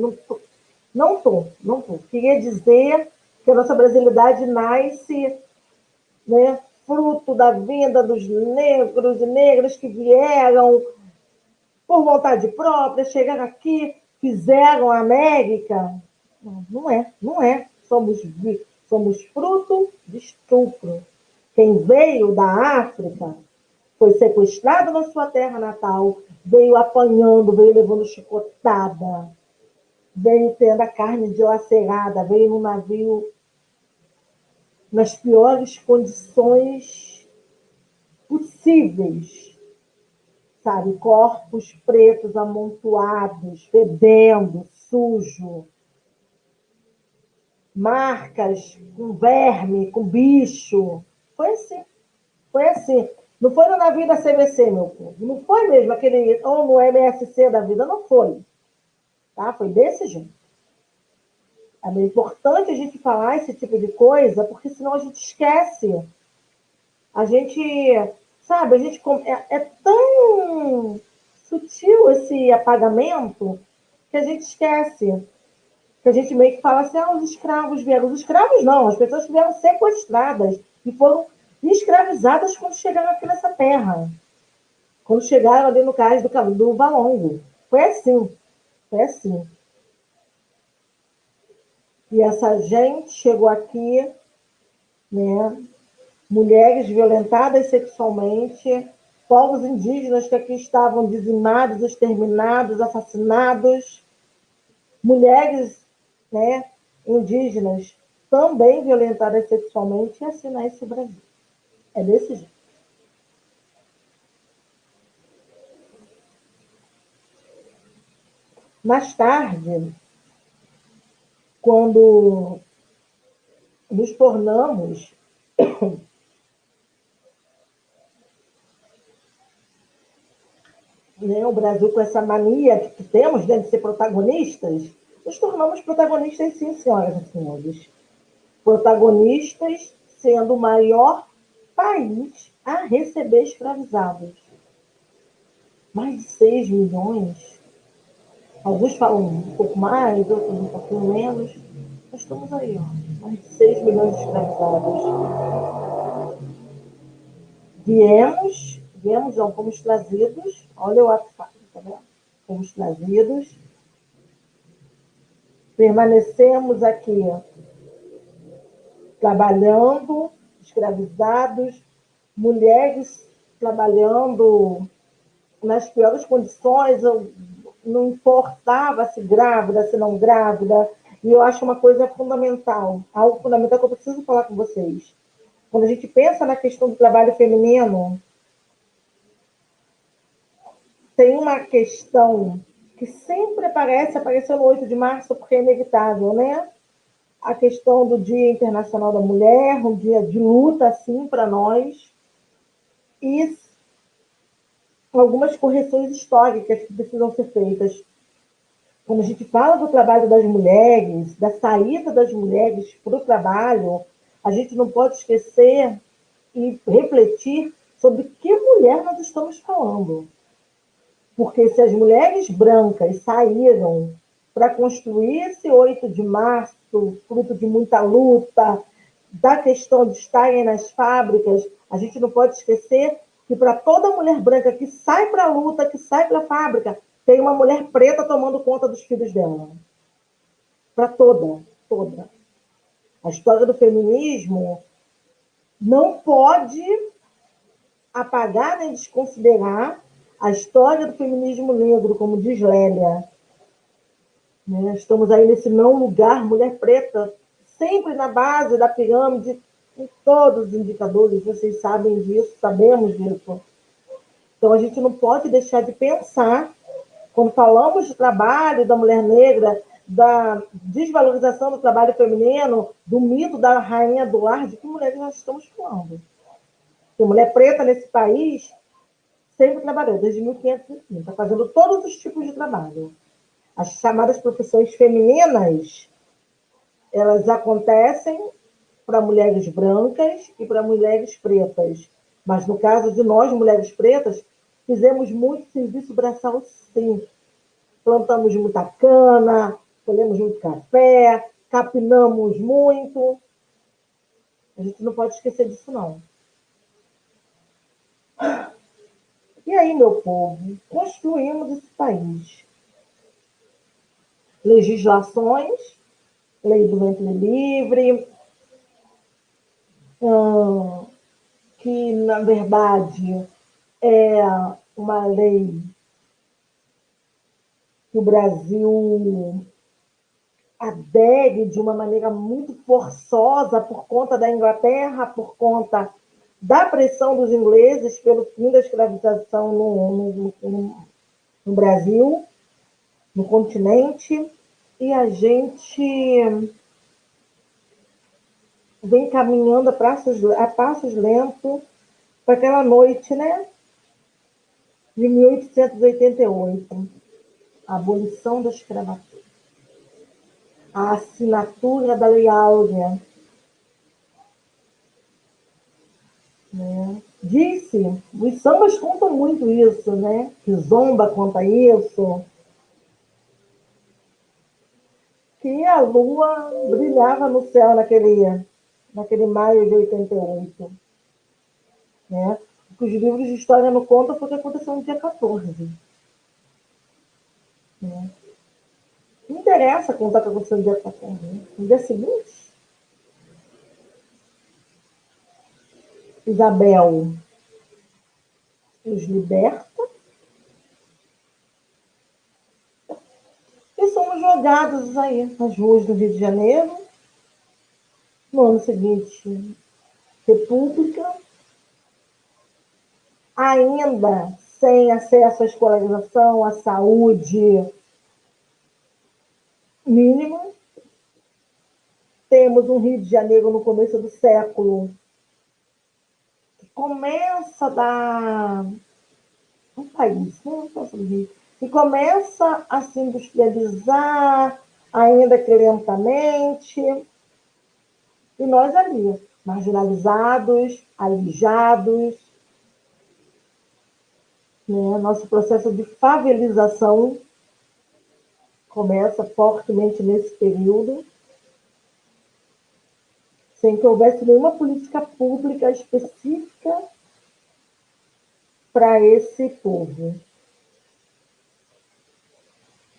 Não estou, não estou. Queria dizer que a nossa brasilidade nasce, né, fruto da vinda dos negros e negras que vieram por vontade própria, chegaram aqui, fizeram a América. Não é, não é. Somos fruto de estupro. Quem veio da África foi sequestrado na sua terra natal, veio apanhando, veio levando chicotada, veio tendo a carne dilacerada, veio no navio nas piores condições possíveis, sabe? Corpos pretos amontoados, fedendo, sujo, marcas com verme, com bicho. Foi assim, foi assim. Não foi no navio da CVC, meu povo. Não foi mesmo aquele, ou no MSC da vida, não foi. Tá? Foi desse jeito. É meio importante a gente falar esse tipo de coisa, porque senão a gente esquece. A gente, sabe, é tão sutil esse apagamento que a gente esquece. Que a gente meio que fala assim, os escravos vieram. Os escravos não, as pessoas que vieram sequestradas e foram escravizadas quando chegaram aqui nessa terra. Quando chegaram ali no cais do Valongo. Foi assim. Foi assim. E essa gente chegou aqui, né? Mulheres violentadas sexualmente, povos indígenas que aqui estavam dizimados, exterminados, assassinados, mulheres, né, indígenas também violentadas sexualmente, e assim nasce o Brasil. É desse jeito. Mais tarde, quando nos tornamos né, o Brasil com essa mania que temos, né, de ser protagonistas, nos tornamos protagonistas sim, senhoras e senhores. Protagonistas sendo o maior país a receber escravizados. Mais de 6 milhões. Alguns falam um pouco mais, outros um pouquinho menos. Nós estamos aí, ó, mais de 6 milhões de escravizados. Viemos, não, fomos trazidos, olha o ato, tá vendo? Fomos trazidos, permanecemos aqui trabalhando, escravizados, mulheres trabalhando nas piores condições, não importava se grávida, se não grávida, e eu acho uma coisa fundamental, algo fundamental que eu preciso falar com vocês. Quando a gente pensa na questão do trabalho feminino, tem uma questão que sempre apareceu no 8 de março, porque é inevitável, né? A questão do Dia Internacional da Mulher, um dia de luta, assim, para nós, e algumas correções históricas que precisam ser feitas. Quando a gente fala do trabalho das mulheres, da saída das mulheres para o trabalho, a gente não pode esquecer e refletir sobre que mulher nós estamos falando. Porque se as mulheres brancas saíram para construir esse 8 de março, fruto de muita luta, da questão de estarem nas fábricas, a gente não pode esquecer que para toda mulher branca que sai para a luta, que sai para a fábrica, tem uma mulher preta tomando conta dos filhos dela. Para toda. A história do feminismo não pode apagar nem desconsiderar a história do feminismo negro, como diz Lélia. Né? Estamos aí nesse não lugar, mulher preta, sempre na base da pirâmide, em todos os indicadores, vocês sabem disso, sabemos disso. Então, a gente não pode deixar de pensar, quando falamos de trabalho da mulher negra, da desvalorização do trabalho feminino, do mito da rainha do lar, de que mulheres nós estamos falando. Porque mulher preta nesse país sempre trabalhou, desde 1530, fazendo todos os tipos de trabalho. As chamadas profissões femininas, elas acontecem para mulheres brancas e para mulheres pretas. Mas no caso de nós, mulheres pretas, fizemos muito serviço braçal, sim. Plantamos muita cana, colhemos muito café, capinamos muito. A gente não pode esquecer disso, não. E aí, meu povo, construímos esse país. Legislações, lei do ventre livre, que, na verdade, é uma lei que o Brasil adere de uma maneira muito forçosa por conta da Inglaterra, por conta da pressão dos ingleses pelo fim da escravização no Brasil, no continente, e a gente vem caminhando a passos lentos para aquela noite, né? De 1888, a abolição da escravatura, a assinatura da Lei Áurea, né? Disse, os sambas contam muito isso, né? Que Zomba conta isso, que a lua brilhava no céu naquele maio de 88, né? O que os livros de história não contam porque aconteceu no dia 14. Né? Não interessa contar o que aconteceu no dia 14. No dia seguinte, Isabel os liberta e somos jogados aí nas ruas do Rio de Janeiro. No ano seguinte, República, ainda sem acesso à escolarização, à saúde mínimo. Temos um Rio de Janeiro no começo do século que começa a dar um país, né? E começa a se industrializar, ainda que lentamente, e nós ali, marginalizados, alijados, né? Nosso processo de favelização começa fortemente nesse período, sem que houvesse nenhuma política pública específica para esse povo.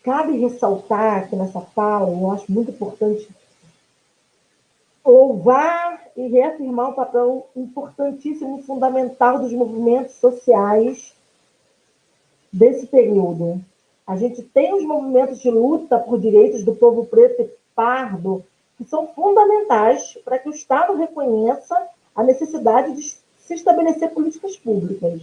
Cabe ressaltar aqui nessa fala, eu acho muito importante, louvar e reafirmar o papel importantíssimo e fundamental dos movimentos sociais desse período. A gente tem os movimentos de luta por direitos do povo preto e pardo, que são fundamentais para que o Estado reconheça a necessidade de se estabelecer políticas públicas.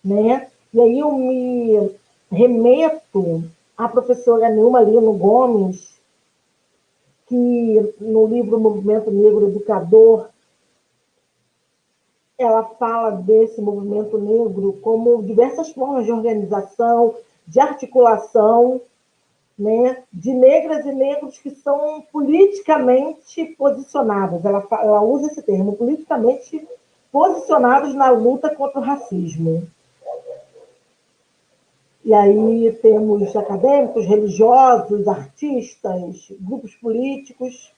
Né? E aí eu me remeto à professora Nilma Lino Gomes, que no livro Movimento Negro Educador, ela fala desse movimento negro como diversas formas de organização, de articulação, né, de negras e negros que são politicamente posicionados. Ela usa esse termo, politicamente posicionados na luta contra o racismo. E aí temos acadêmicos, religiosos, artistas, grupos políticos.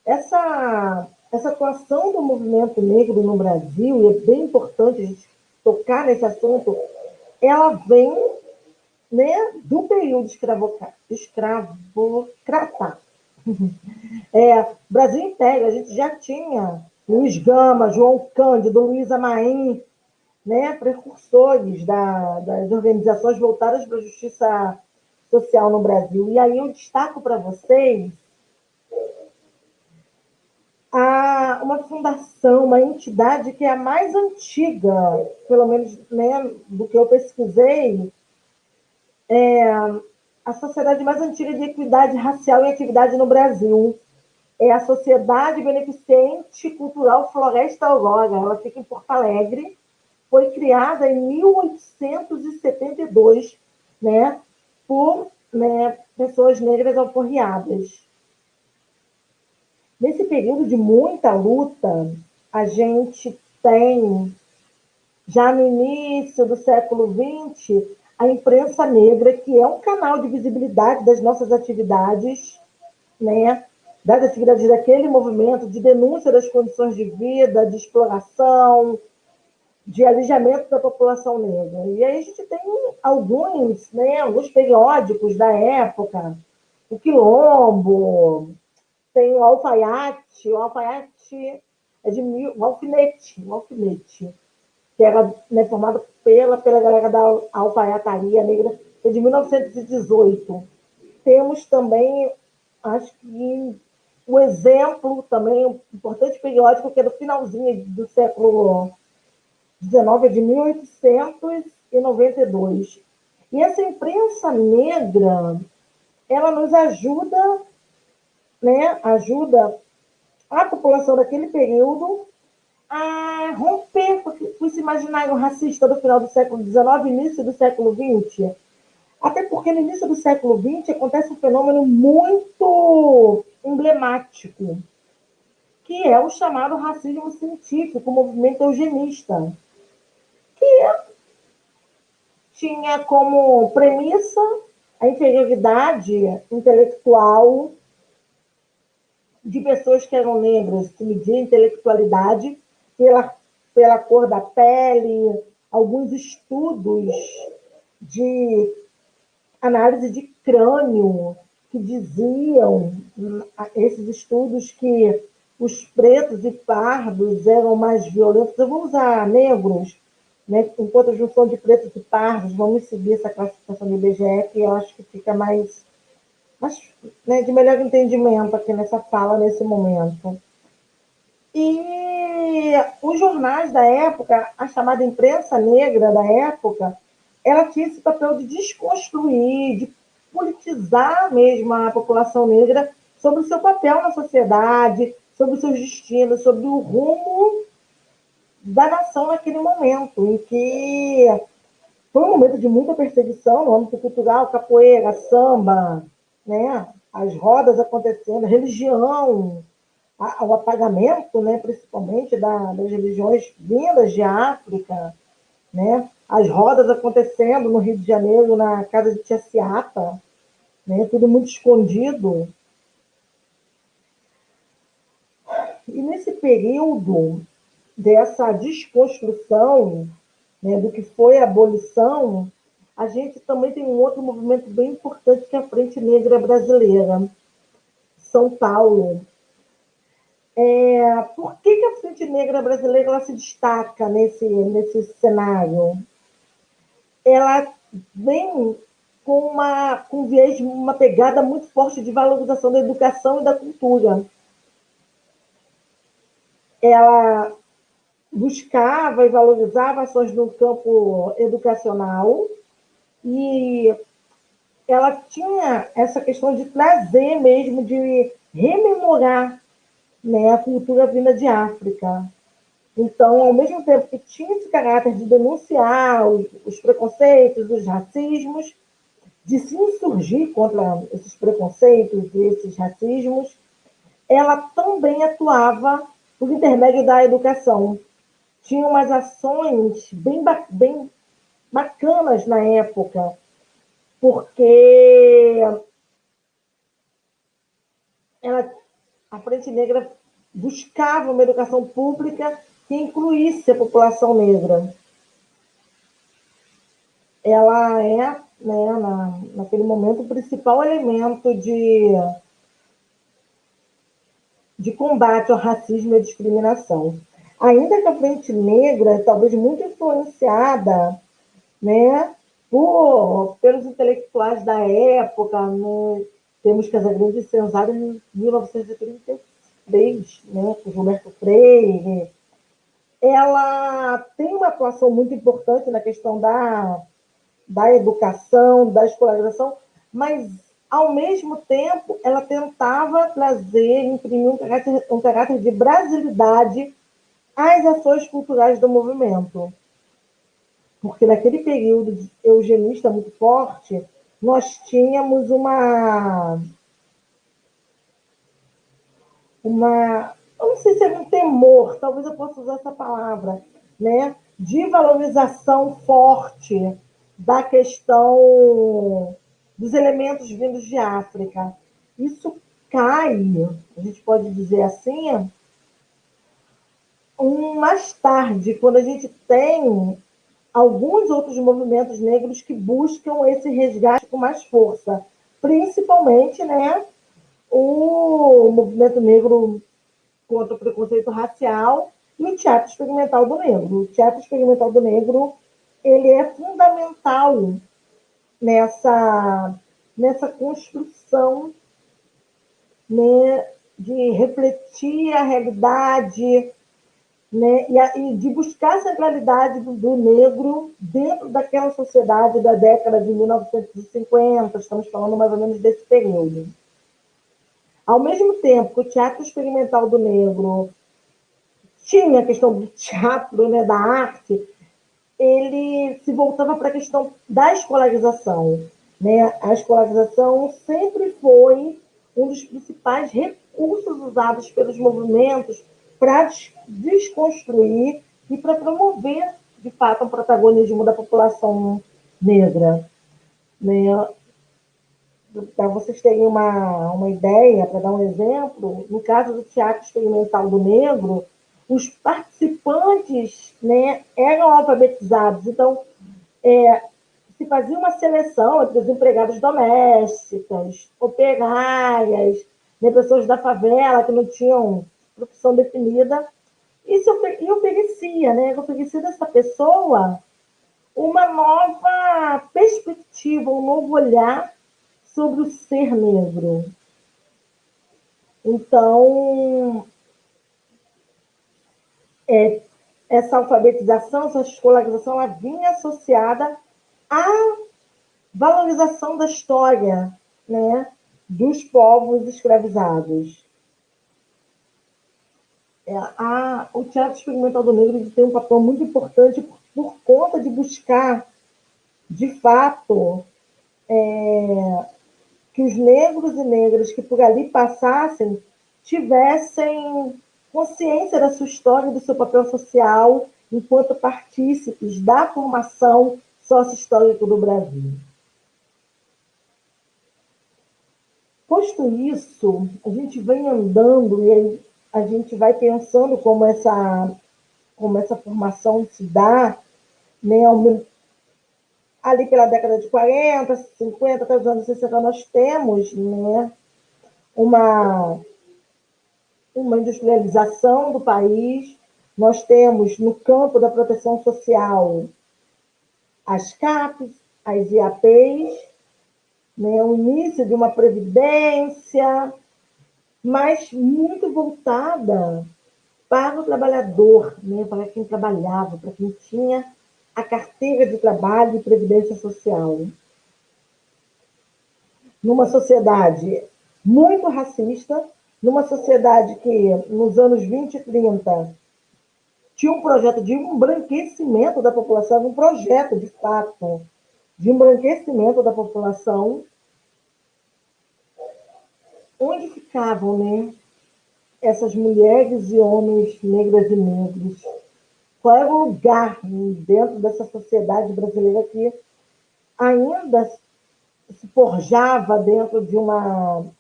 Essa atuação do movimento negro no Brasil, e é bem importante a gente tocar nesse assunto, ela vem, né, do período escravocrata. Brasil Império, a gente já tinha Luiz Gama, João Cândido, Luísa Maim, né, precursores das organizações voltadas para a justiça social no Brasil. E aí eu destaco para vocês uma fundação, uma entidade que é a mais antiga, pelo menos, né, do que eu pesquisei, a sociedade mais antiga de equidade racial e atividade no Brasil. É a Sociedade Beneficente Cultural Floresta Aurora. Ela fica em Porto Alegre. Foi criada em 1872, né, por, né, pessoas negras alforriadas. Nesse período de muita luta, a gente tem, já no início do século XX, a imprensa negra, que é um canal de visibilidade das nossas atividades, né? Das atividades daquele movimento de denúncia das condições de vida, de exploração, de alijamento da população negra. E aí a gente tem alguns, né, alguns periódicos da época, o Quilombo, tem o Alfaiate é de o Alfinete, que era, né, formado pela galera da alfaiataria negra, que é de 1918. Temos também, acho que o exemplo também, um importante periódico, que é do finalzinho do século XIX, é de 1892. E essa imprensa negra, ela nos ajuda, né, ajuda a população daquele período a romper com esse imaginário racista do final do século XIX e início do século XX. Até porque no início do século XX acontece um fenômeno muito emblemático, que é o chamado racismo científico, o movimento eugenista, que tinha como premissa a inferioridade intelectual de pessoas que eram negras, que media intelectualidade pela cor da pele, alguns estudos de análise de crânio que diziam, esses estudos, que os pretos e pardos eram mais violentos. Eu vou usar negros, né, enquanto a junção de pretos e pardos, vamos seguir essa classificação do IBGE, que eu acho que fica mais, né, de melhor entendimento aqui nessa fala, nesse momento. E os jornais da época, a chamada imprensa negra da época, ela tinha esse papel de desconstruir, de politizar mesmo a população negra sobre o seu papel na sociedade, sobre os seus destinos, sobre o rumo da nação naquele momento, em que foi um momento de muita perseguição no âmbito cultural, capoeira, samba, né? As rodas acontecendo, religião, o apagamento, né, principalmente das religiões vindas de África, né? As rodas acontecendo no Rio de Janeiro, na casa de Tia Ciata, né? Tudo muito escondido. E nesse período dessa desconstrução, né, do que foi a abolição, a gente também tem um outro movimento bem importante, que é a Frente Negra Brasileira, São Paulo. Por que a Frente Negra Brasileira ela se destaca nesse cenário? Ela vem com um viés, uma pegada muito forte de valorização da educação e da cultura. Ela buscava e valorizava ações no campo educacional, e ela tinha essa questão de trazer mesmo, de rememorar, né, a cultura vinda de África. Então, ao mesmo tempo que tinha esse caráter de denunciar os preconceitos, os racismos, de se insurgir contra esses preconceitos e esses racismos, ela também atuava por intermédio da educação. Tinha umas ações bem bacanas na época, porque a Frente Negra buscava uma educação pública que incluísse a população negra. Ela é, né, naquele momento, o principal elemento de combate ao racismo e à discriminação. Ainda que a Frente Negra, talvez muito influenciada, né, pelos intelectuais da época, né, temos Casagrande Senzala em 1933, né, com Gilberto Freire. Ela tem uma atuação muito importante na questão da educação, da escolarização, mas, ao mesmo tempo, ela tentava trazer, imprimir um caráter de brasilidade às ações culturais do movimento. Porque naquele período eugenista muito forte, nós tínhamos eu não sei se é um temor, talvez eu possa usar essa palavra, né, de valorização forte da questão dos elementos vindos de África. Isso cai, a gente pode dizer assim, mais tarde, quando a gente tem alguns outros movimentos negros que buscam esse resgate com mais força, principalmente, né, o movimento negro contra o preconceito racial e o teatro experimental do negro. O teatro experimental do negro, ele é fundamental nessa construção, né, de refletir a realidade, né, e de buscar a centralidade do negro dentro daquela sociedade da década de 1950, estamos falando mais ou menos desse período. Ao mesmo tempo que o teatro experimental do negro tinha a questão do teatro, né, da arte, ele se voltava para a questão da escolarização. Né? A escolarização sempre foi um dos principais recursos usados pelos movimentos para desconstruir e para promover, de fato, o protagonismo da população negra. Né? Para vocês terem uma ideia, para dar um exemplo, no caso do Teatro Experimental do Negro, os participantes, né, eram alfabetizados. Então, se fazia uma seleção entre as empregadas domésticas, operárias, né, pessoas da favela que não tinham profissão definida, e oferecia, né, oferecia dessa pessoa uma nova perspectiva, um novo olhar sobre o ser negro. Então, essa alfabetização, essa escolarização, ela vinha associada à valorização da história, né, dos povos escravizados. O Teatro Experimental do Negro tem um papel muito importante por conta de buscar, de fato, que os negros e negras que por ali passassem tivessem consciência da sua história e do seu papel social enquanto partícipes da formação sócio-histórica do Brasil. Posto isso, a gente vem andando e aí a gente vai pensando como essa formação se dá, né, ali pela década de 40, 50, até os anos 60, nós temos, né, uma industrialização do país, nós temos no campo da proteção social as CAPs, as IAPs, né, o início de uma previdência, mas muito voltada para o trabalhador, né, para quem trabalhava, para quem tinha a carteira de trabalho e previdência social. Numa sociedade muito racista, numa sociedade que, nos anos 20 e 30, tinha um projeto de embranquecimento da população, um projeto, de fato, de embranquecimento da população, onde ficavam, né, essas mulheres e homens negras e negros? Qual era o lugar dentro dessa sociedade brasileira que ainda se forjava dentro de uma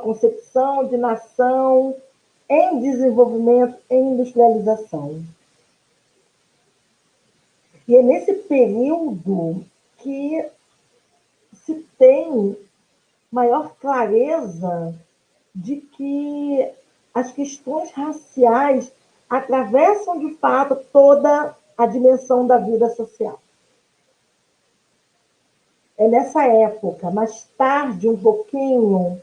concepção de nação em desenvolvimento, em industrialização? E é nesse período que se tem maior clareza de que as questões raciais atravessam, de fato, toda a dimensão da vida social. É nessa época, mais tarde um pouquinho,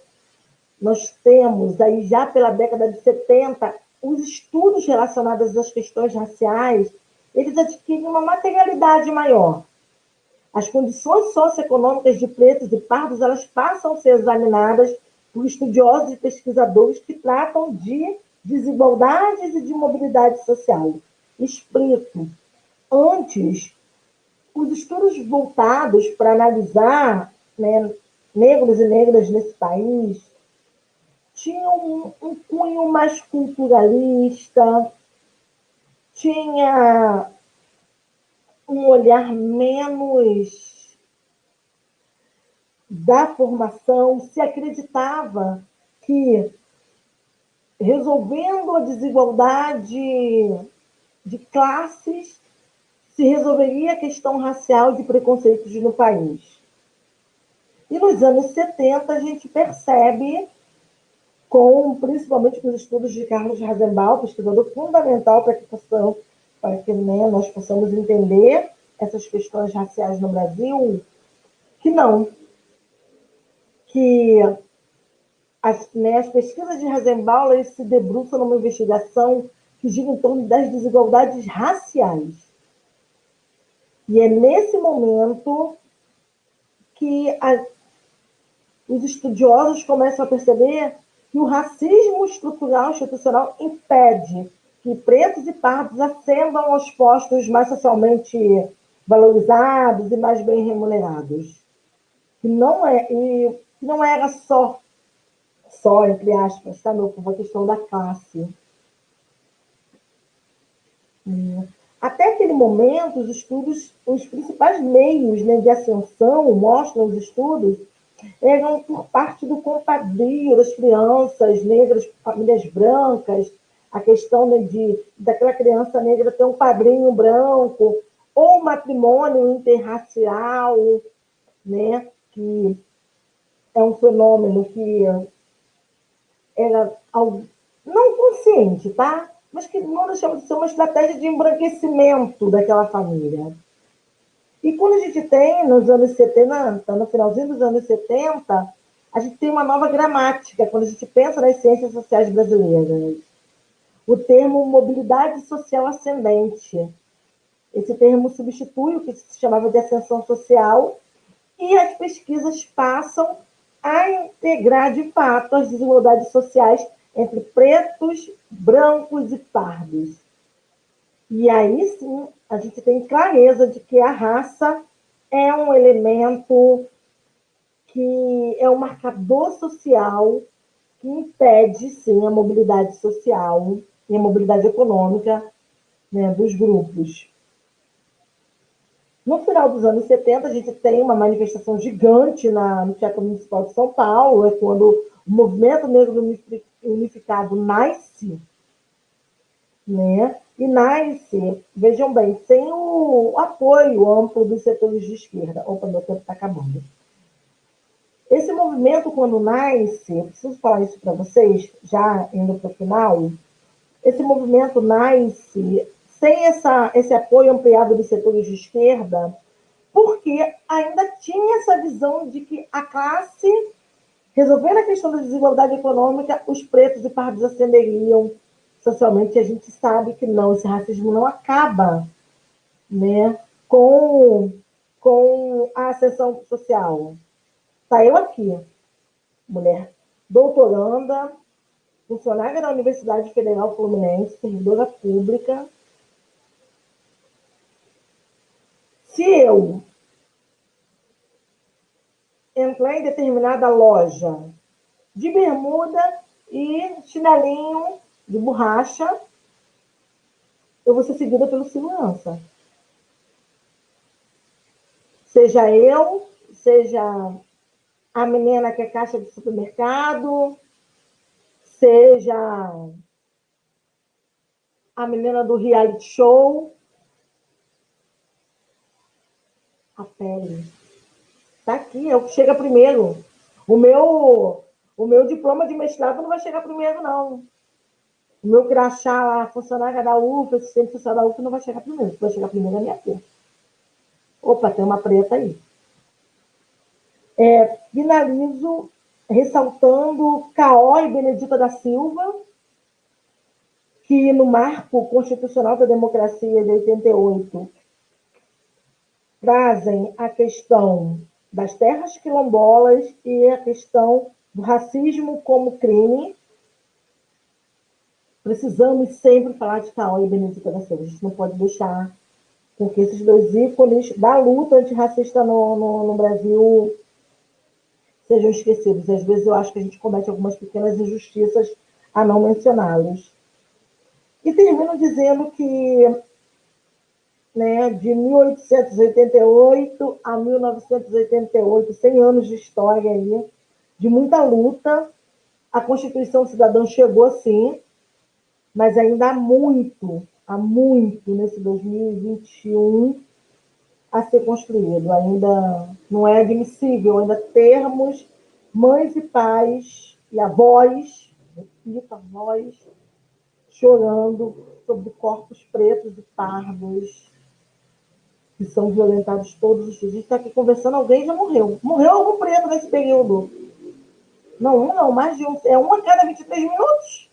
nós temos, aí já pela década de 70, os estudos relacionados às questões raciais, eles adquirem uma materialidade maior. As condições socioeconômicas de pretos e pardos, elas passam a ser examinadas por estudiosos e pesquisadores que tratam de desigualdades e de mobilidade social. Explico. Antes, os estudos voltados para analisar, né, negros e negras nesse país tinham um cunho mais culturalista, tinha um olhar menos da formação, se acreditava que resolvendo a desigualdade de classes se resolveria a questão racial de preconceitos no país. E nos anos 70 a gente percebe, principalmente com os estudos de Carlos Razenbaugh, pesquisador fundamental para que nós possamos entender essas questões raciais no Brasil, que não. Que as pesquisas de Razenbaugh se debruçam numa investigação que gira em torno das desigualdades raciais. E é nesse momento que os estudiosos começam a perceber que o racismo estrutural institucional impede que pretos e pardos ascendam aos postos mais socialmente valorizados e mais bem remunerados. Que não era só, entre aspas, tá, meu povo, a questão da classe. Até aquele momento, os principais meios, né, de ascensão, mostram os estudos, eram por parte do compadrio das crianças negras, famílias brancas, a questão, né, daquela criança negra ter um padrinho branco, ou matrimônio interracial, né, que é um fenômeno que era não consciente, tá? Mas que não deixava de ser uma estratégia de embranquecimento daquela família. E quando a gente tem, nos anos 70, no finalzinho dos anos 70, a gente tem uma nova gramática, quando a gente pensa nas ciências sociais brasileiras. O termo mobilidade social ascendente. Esse termo substitui o que se chamava de ascensão social, e as pesquisas passam a integrar, de fato, as desigualdades sociais entre pretos, brancos e pardos. E aí, sim, a gente tem clareza de que a raça é um elemento que é um marcador social que impede, sim, a mobilidade social e a mobilidade econômica, né, dos grupos. No final dos anos 70, a gente tem uma manifestação gigante no Teatro Municipal de São Paulo, é quando o movimento negro unificado nasce, né? E nasce, vejam bem, sem o apoio amplo dos setores de esquerda. Opa, meu tempo está acabando. Esse movimento, quando nasce, eu preciso falar isso para vocês, já indo para o final, esse movimento nasce sem esse apoio ampliado dos setores de esquerda, porque ainda tinha essa visão de que a classe, resolvendo a questão da desigualdade econômica, os pretos e pardos ascenderiam socialmente. A gente sabe que não, esse racismo não acaba, né, com a ascensão social. Está eu aqui, mulher doutoranda, funcionária da Universidade Federal Fluminense, servidora pública. Se eu entrar em determinada loja de bermuda e chinelinho de borracha, eu vou ser seguida pelo segurança. Seja eu, seja a menina que é caixa de supermercado, seja a menina do reality show. A pele. Está aqui, é o que chega primeiro. O meu diploma de mestrado não vai chegar primeiro, não. O meu crachá lá, funcionária da UFA, assistente social da UFA, não vai chegar primeiro. O que vai chegar primeiro é a minha cor. Opa, tem uma preta aí. Finalizo ressaltando K.O. e Benedita da Silva, que no Marco Constitucional da Democracia de 88 trazem a questão das terras quilombolas e a questão do racismo como crime. Precisamos sempre falar de K.O. e Benedita da Silva. A gente não pode deixar com que esses dois ícones da luta antirracista no Brasil sejam esquecidos. Às vezes eu acho que a gente comete algumas pequenas injustiças a não mencioná-los. E termino dizendo que né, de 1888 a 1988, 100 anos de história aí, de muita luta. A Constituição Cidadã chegou sim, mas ainda há muito nesse 2021 a ser construído. Ainda não é admissível ainda termos mães e pais e avós, repito, avós, chorando sobre corpos pretos e pardos que são violentados todos os dias. A gente está aqui conversando, alguém já morreu. Morreu algum preto nesse período. Não, mais de um. É um a cada 23 minutos.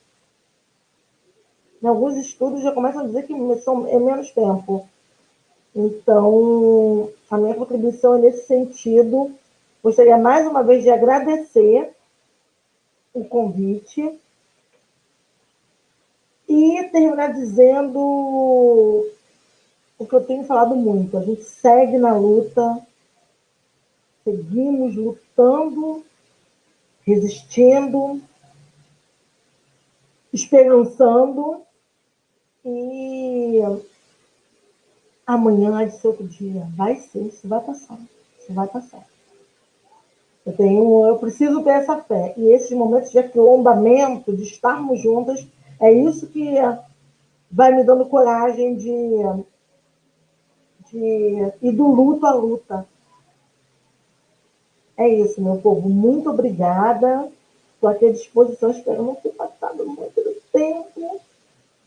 Em alguns estudos já começam a dizer que é menos tempo. Então, a minha contribuição é nesse sentido. Gostaria mais uma vez de agradecer o convite e terminar dizendo o que eu tenho falado muito. A gente segue na luta, seguimos lutando, resistindo, esperançando, e amanhã há de ser outro dia. Vai ser, isso vai passar. Isso vai passar. Eu preciso ter essa fé. E esses momentos de aquilombamento, de estarmos juntas, é isso que vai me dando coragem de ir do luto à luta. É isso, meu povo. Muito obrigada. Estou aqui à disposição, espero não ter passado muito do tempo.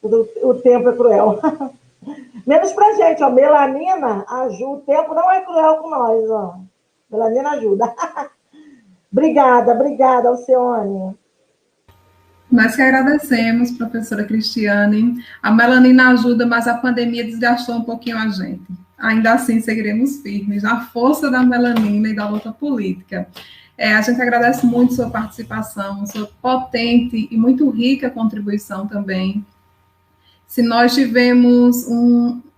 O tempo é cruel. Menos pra gente, ó. Melanina ajuda. O tempo não é cruel com nós, ó. Melanina ajuda. Obrigada, Alcione. Nós que agradecemos, professora Cristiane. A melanina ajuda, mas a pandemia desgastou um pouquinho a gente. Ainda assim, seguiremos firmes na força da melanina e da luta política. A gente agradece muito sua participação, sua potente e muito rica contribuição também. Se nós tivemos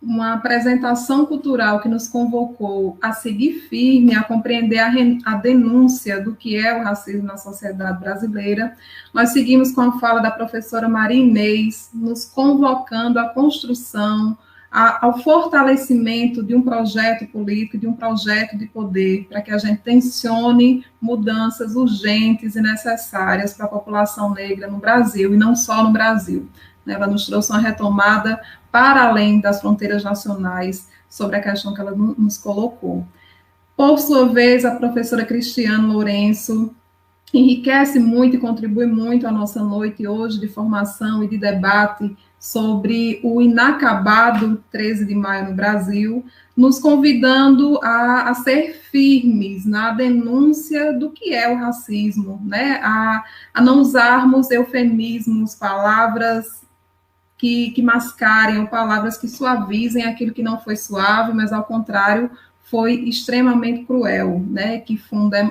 uma apresentação cultural que nos convocou a seguir firme, a compreender a denúncia do que é o racismo na sociedade brasileira, nós seguimos com a fala da professora Maria Inês, nos convocando à construção, ao fortalecimento de um projeto político, de um projeto de poder, para que a gente tensione mudanças urgentes e necessárias para a população negra no Brasil, e não só no Brasil. Ela nos trouxe uma retomada para além das fronteiras nacionais sobre a questão que ela nos colocou. Por sua vez, a professora Cristiane Lourenço enriquece muito e contribui muito à nossa noite hoje de formação e de debate sobre o inacabado 13 de maio no Brasil, nos convidando a ser firmes na denúncia do que é o racismo, né? A não usarmos eufemismos, palavras que mascarem, ou palavras que suavizem aquilo que não foi suave, mas, ao contrário, foi extremamente cruel, né? Que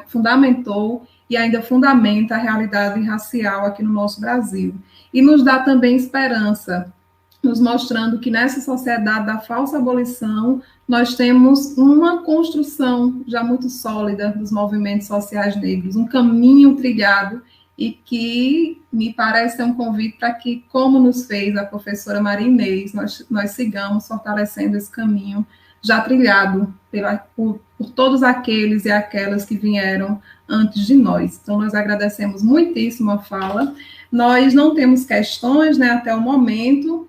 fundamentou e ainda fundamenta a realidade racial aqui no nosso Brasil. E nos dá também esperança, nos mostrando que nessa sociedade da falsa abolição, nós temos uma construção já muito sólida dos movimentos sociais negros, um caminho trilhado, e que me parece ser um convite para que, como nos fez a professora Maria Inês, nós sigamos fortalecendo esse caminho já trilhado por todos aqueles e aquelas que vieram antes de nós. Então, nós agradecemos muitíssimo a fala. Nós não temos questões, né, até o momento,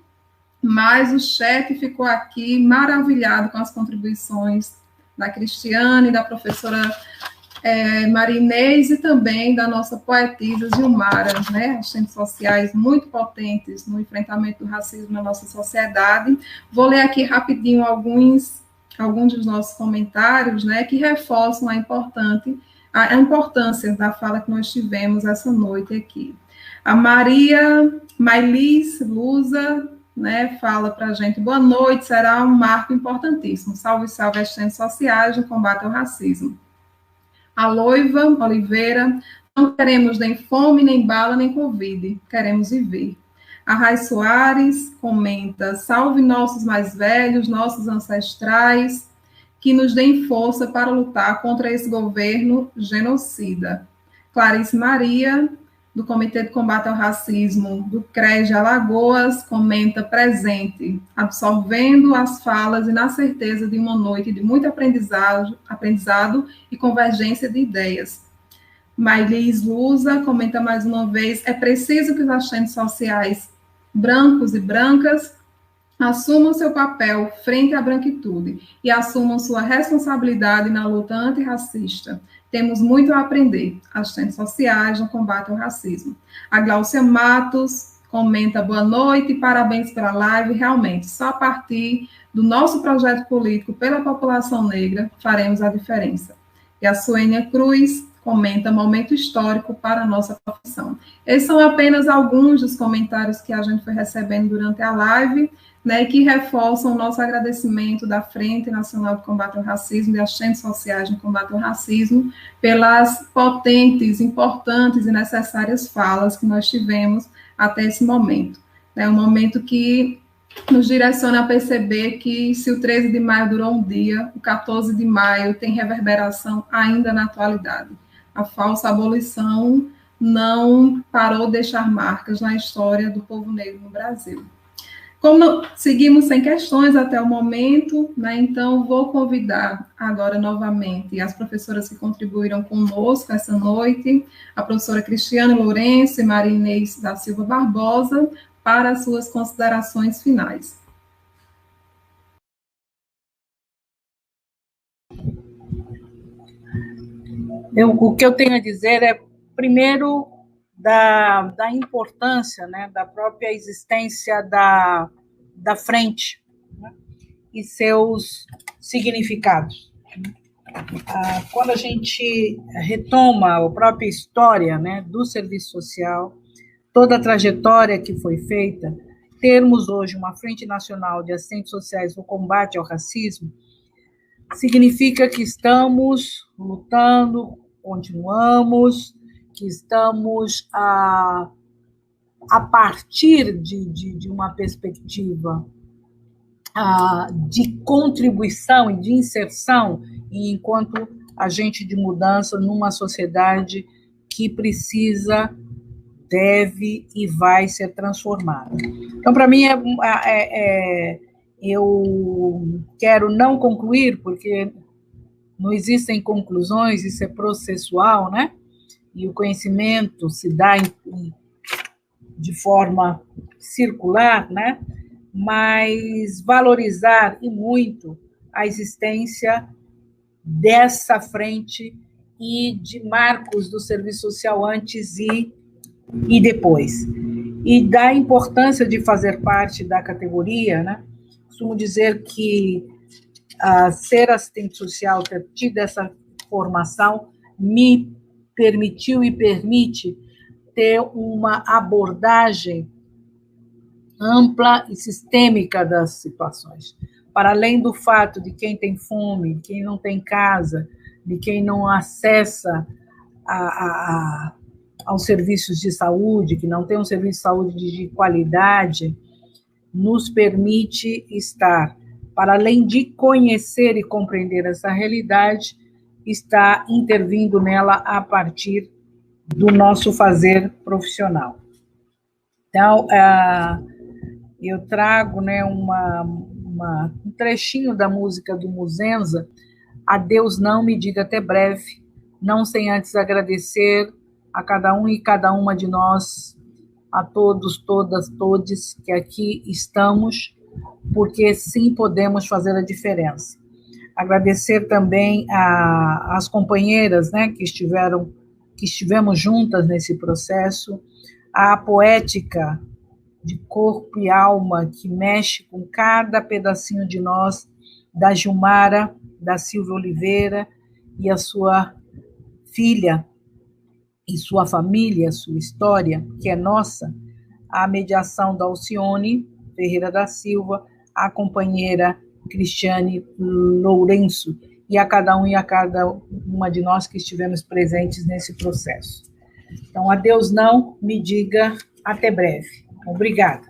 mas o chat ficou aqui maravilhado com as contribuições da Cristiane, da professora Maria Inês e também da nossa poetisa Gilmara, né, assistentes sociais muito potentes no enfrentamento do racismo na nossa sociedade. Vou ler aqui rapidinho alguns dos nossos comentários, né, que reforçam a importância da fala que nós tivemos essa noite aqui. A Maria Mailis Lusa, né, fala para a gente: boa noite, será um marco importantíssimo. Salve, salve, assistentes sociais no combate ao racismo. A Loiva Oliveira: não queremos nem fome, nem bala, nem Covid, queremos viver. A Rai Soares comenta: salve nossos mais velhos, nossos ancestrais, que nos deem força para lutar contra esse governo genocida. Clarice Maria: do Comitê de Combate ao Racismo do CRES de Alagoas, comenta presente, absorvendo as falas e na certeza de uma noite de muito aprendizado e convergência de ideias. Mailis Lusa comenta mais uma vez, é preciso que os agentes sociais brancos e brancas assumam seu papel frente à branquitude e assumam sua responsabilidade na luta antirracista. Temos muito a aprender, assistentes sociais no combate ao racismo. A Gláucia Matos comenta, boa noite, parabéns pela live, realmente, só a partir do nosso projeto político pela população negra faremos a diferença. E a Suênia Cruz comenta, momento histórico para a nossa profissão. Esses são apenas alguns dos comentários que a gente foi recebendo durante a live, né, que reforçam o nosso agradecimento da Frente Nacional de Combate ao Racismo e agentes sociais no combate ao racismo pelas potentes, importantes e necessárias falas que nós tivemos até esse momento. É um momento que nos direciona a perceber que se o 13 de maio durou um dia, o 14 de maio tem reverberação ainda na atualidade. A falsa abolição não parou de deixar marcas na história do povo negro no Brasil. Como seguimos sem questões até o momento, né, então vou convidar agora novamente as professoras que contribuíram conosco essa noite, a professora Cristiane Lourenço e Maria Inês da Silva Barbosa, para as suas considerações finais. O que eu tenho a dizer é, primeiro, da importância, né, da própria existência da frente, né, e seus significados. Quando a gente retoma a própria história, né, do serviço social, toda a trajetória que foi feita, termos hoje uma Frente Nacional de Assistentes Sociais no combate ao racismo, significa que estamos lutando, continuamos, que estamos a partir de uma perspectiva de contribuição e de inserção, e enquanto agente de mudança numa sociedade que precisa, deve e vai ser transformada. Então, para mim, eu quero não concluir, porque não existem conclusões, isso é processual, né? E o conhecimento se dá de forma circular, né? Mas valorizar e muito a existência dessa frente e de marcos do serviço social antes e depois. E da importância de fazer parte da categoria, né? Costumo dizer que ser assistente social, ter tido essa formação, me permitiu e permite ter uma abordagem ampla e sistêmica das situações. Para além do fato de quem tem fome, de quem não tem casa, de quem não acessa aos serviços de saúde, que não tem um serviço de saúde de qualidade, nos permite estar, para além de conhecer e compreender essa realidade, está intervindo nela a partir do nosso fazer profissional. Então, eu trago, né, um trechinho da música do Muzenza, Adeus não me diga até breve, não sem antes agradecer a cada um e cada uma de nós, a todos, todas, todes que aqui estamos, porque sim podemos fazer a diferença. Agradecer também às companheiras, né, que estivemos juntas nesse processo, a poética de corpo e alma que mexe com cada pedacinho de nós, da Gilmara, da Silvia Oliveira e a sua filha, e sua família, sua história, que é nossa, a mediação da Alcione Ferreira da Silva, a companheira Cristiane Lourenço, e a cada um e a cada uma de nós que estivemos presentes nesse processo. Então, adeus não, me diga até breve. Obrigada.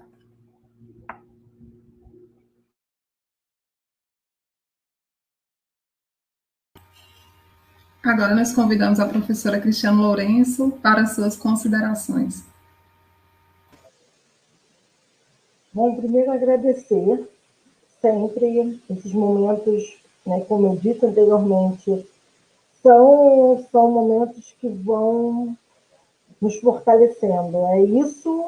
Agora nós convidamos a professora Cristiane Lourenço para suas considerações. Bom, primeiro agradecer sempre esses momentos, né, como eu disse anteriormente, são momentos que vão nos fortalecendo. É isso,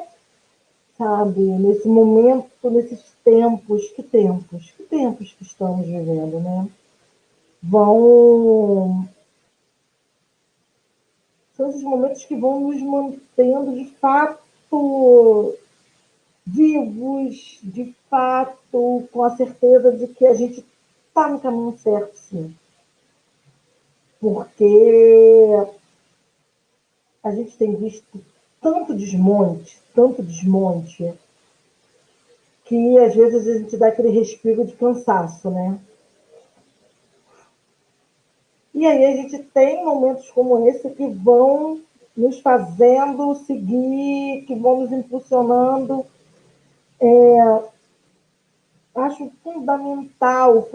sabe, nesse momento, nesses tempos, que tempos que estamos vivendo, né? Vão São esses momentos que vão nos mantendo de fato vivos, de fato com a certeza de que a gente está no caminho certo, sim. Porque a gente tem visto tanto desmonte, que às vezes a gente dá aquele respiro de cansaço, né? E aí a gente tem momentos como esse que vão nos fazendo seguir, que vão nos impulsionando. Acho fundamental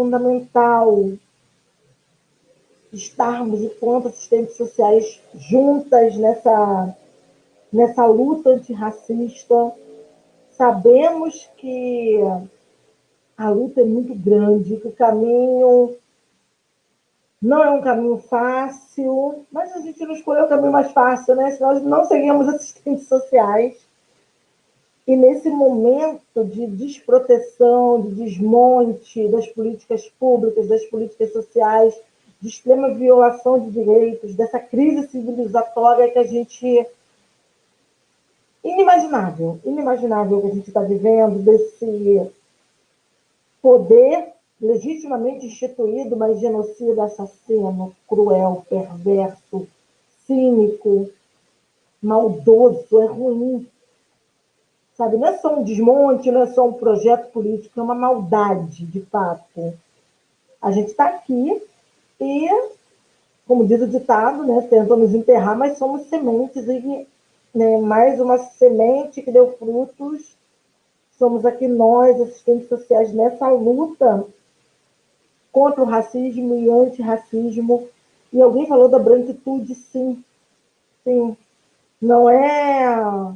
estarmos, enquanto assistentes sociais, juntas nessa luta antirracista. Sabemos que a luta é muito grande, que o caminho não é um caminho fácil, mas a gente não escolheu o caminho mais fácil, né? Senão nós não seríamos assistentes sociais. E nesse momento de desproteção, de desmonte das políticas públicas, das políticas sociais, de extrema violação de direitos, dessa crise civilizatória que a gente... Inimaginável que a gente está vivendo, desse poder legitimamente instituído, mas genocida, assassino, cruel, perverso, cínico, maldoso, é ruim. Sabe? Não é só um desmonte, não é só um projeto político, é uma maldade, de fato. A gente está aqui e, como diz o ditado, né, tentam nos enterrar, mas somos sementes, e né, mais uma semente que deu frutos. Somos aqui nós, assistentes sociais, nessa luta contra o racismo e antirracismo. E alguém falou da branquitude, sim. Sim. Não é...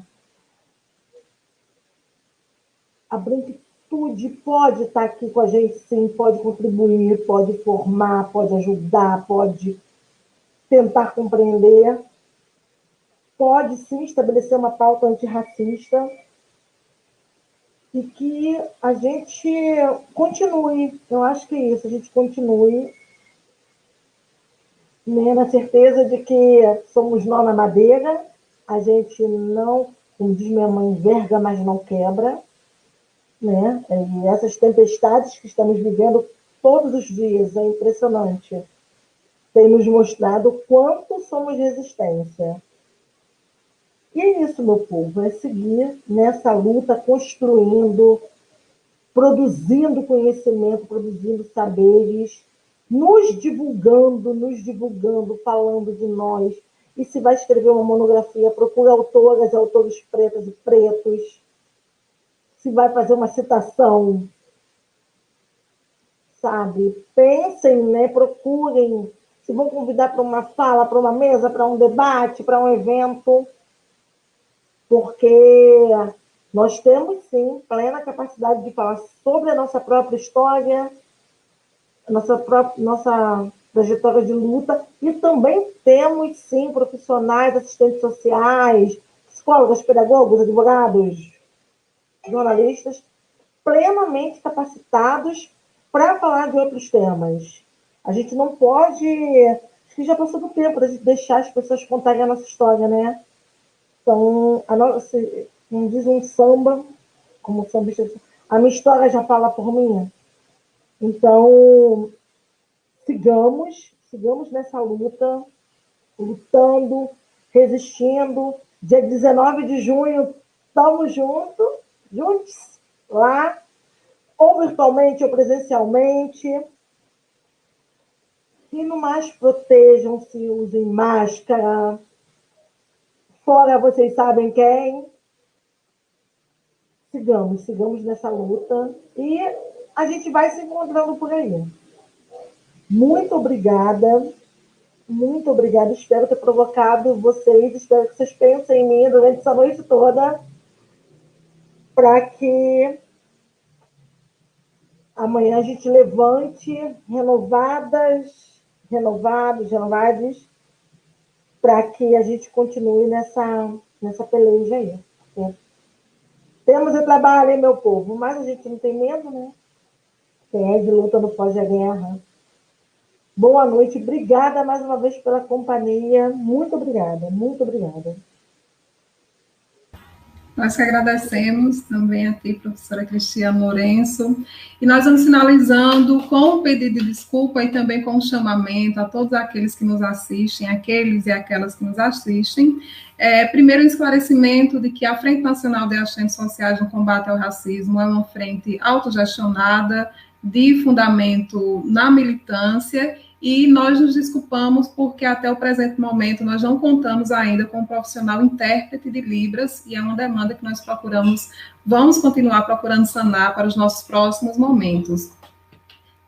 A branquitude pode estar aqui com a gente, sim, pode contribuir, pode formar, pode ajudar, pode tentar compreender, pode, sim, estabelecer uma pauta antirracista e que a gente continue. Eu acho que é isso, a gente continue, né, na certeza de que somos nó na madeira, a gente não, como diz minha mãe, verga, mas não quebra, né? E essas tempestades que estamos vivendo todos os dias, é impressionante, tem nos mostrado o quanto somos resistência. E é isso, meu povo, é seguir nessa luta, construindo, produzindo conhecimento, produzindo saberes, nos divulgando, falando de nós. E se vai escrever uma monografia, procura autoras e autores pretas e pretos. Se vai fazer uma citação, sabe? Pensem, né? Procurem. Se vão convidar para uma fala, para uma mesa, para um debate, para um evento, porque nós temos, sim, plena capacidade de falar sobre a nossa própria história, nossa trajetória de luta, e também temos, sim, profissionais, assistentes sociais, psicólogos, pedagogos, advogados, jornalistas, plenamente capacitados para falar de outros temas. A gente não pode... Acho que já passou do tempo da gente deixar as pessoas contarem a nossa história, né? Então, como diz um samba, como sambista, a minha história já fala por mim. Então, sigamos nessa luta, lutando, resistindo. Dia 19 de junho, estamos juntos, lá, ou virtualmente ou presencialmente. E no mais, protejam-se, usem máscara. Fora vocês sabem quem. Sigamos nessa luta. E a gente vai se encontrando por aí. Muito obrigada. Muito obrigada. Espero ter provocado vocês. Espero que vocês pensem em mim durante essa noite toda, para que amanhã a gente levante renovados, para que a gente continue nessa peleja aí. Temos o trabalho, hein, meu povo? Mas a gente não tem medo, né? Quem é de luta não foge à guerra. Boa noite, obrigada mais uma vez pela companhia. Muito obrigada, muito obrigada. Nós que agradecemos também a ti, professora Cristiane Lourenço, e nós vamos finalizando com o pedido de desculpa e também com o chamamento a todos aqueles que nos assistem, aqueles e aquelas que nos assistem. Primeiro, o esclarecimento de que a Frente Nacional de Assistentes Sociais no Combate ao Racismo é uma frente autogestionada, de fundamento na militância, e nós nos desculpamos porque até o presente momento nós não contamos ainda com um profissional intérprete de Libras, e é uma demanda que nós vamos continuar procurando sanar para os nossos próximos momentos.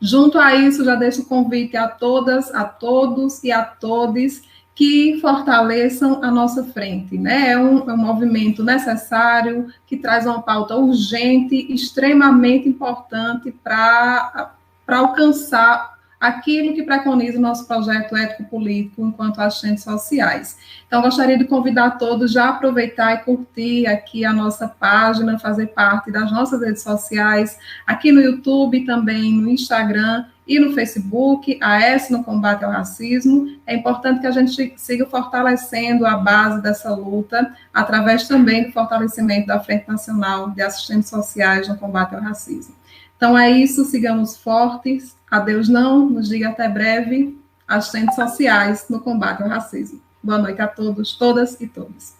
Junto a isso, já deixo o convite a todas, a todos e a todes que fortaleçam a nossa frente, né? É um movimento necessário, que traz uma pauta urgente, extremamente importante para alcançar aquilo que preconiza o nosso projeto ético-político enquanto assistentes sociais. Então, gostaria de convidar todos já a aproveitar e curtir aqui a nossa página, fazer parte das nossas redes sociais, aqui no YouTube, também no Instagram e no Facebook, AS no Combate ao Racismo. É importante que a gente siga fortalecendo a base dessa luta, através também do fortalecimento da Frente Nacional de Assistentes Sociais no Combate ao Racismo. Então é isso, sigamos fortes, adeus não, nos diga até breve, assistentes sociais no combate ao racismo. Boa noite a todos, todas e todos.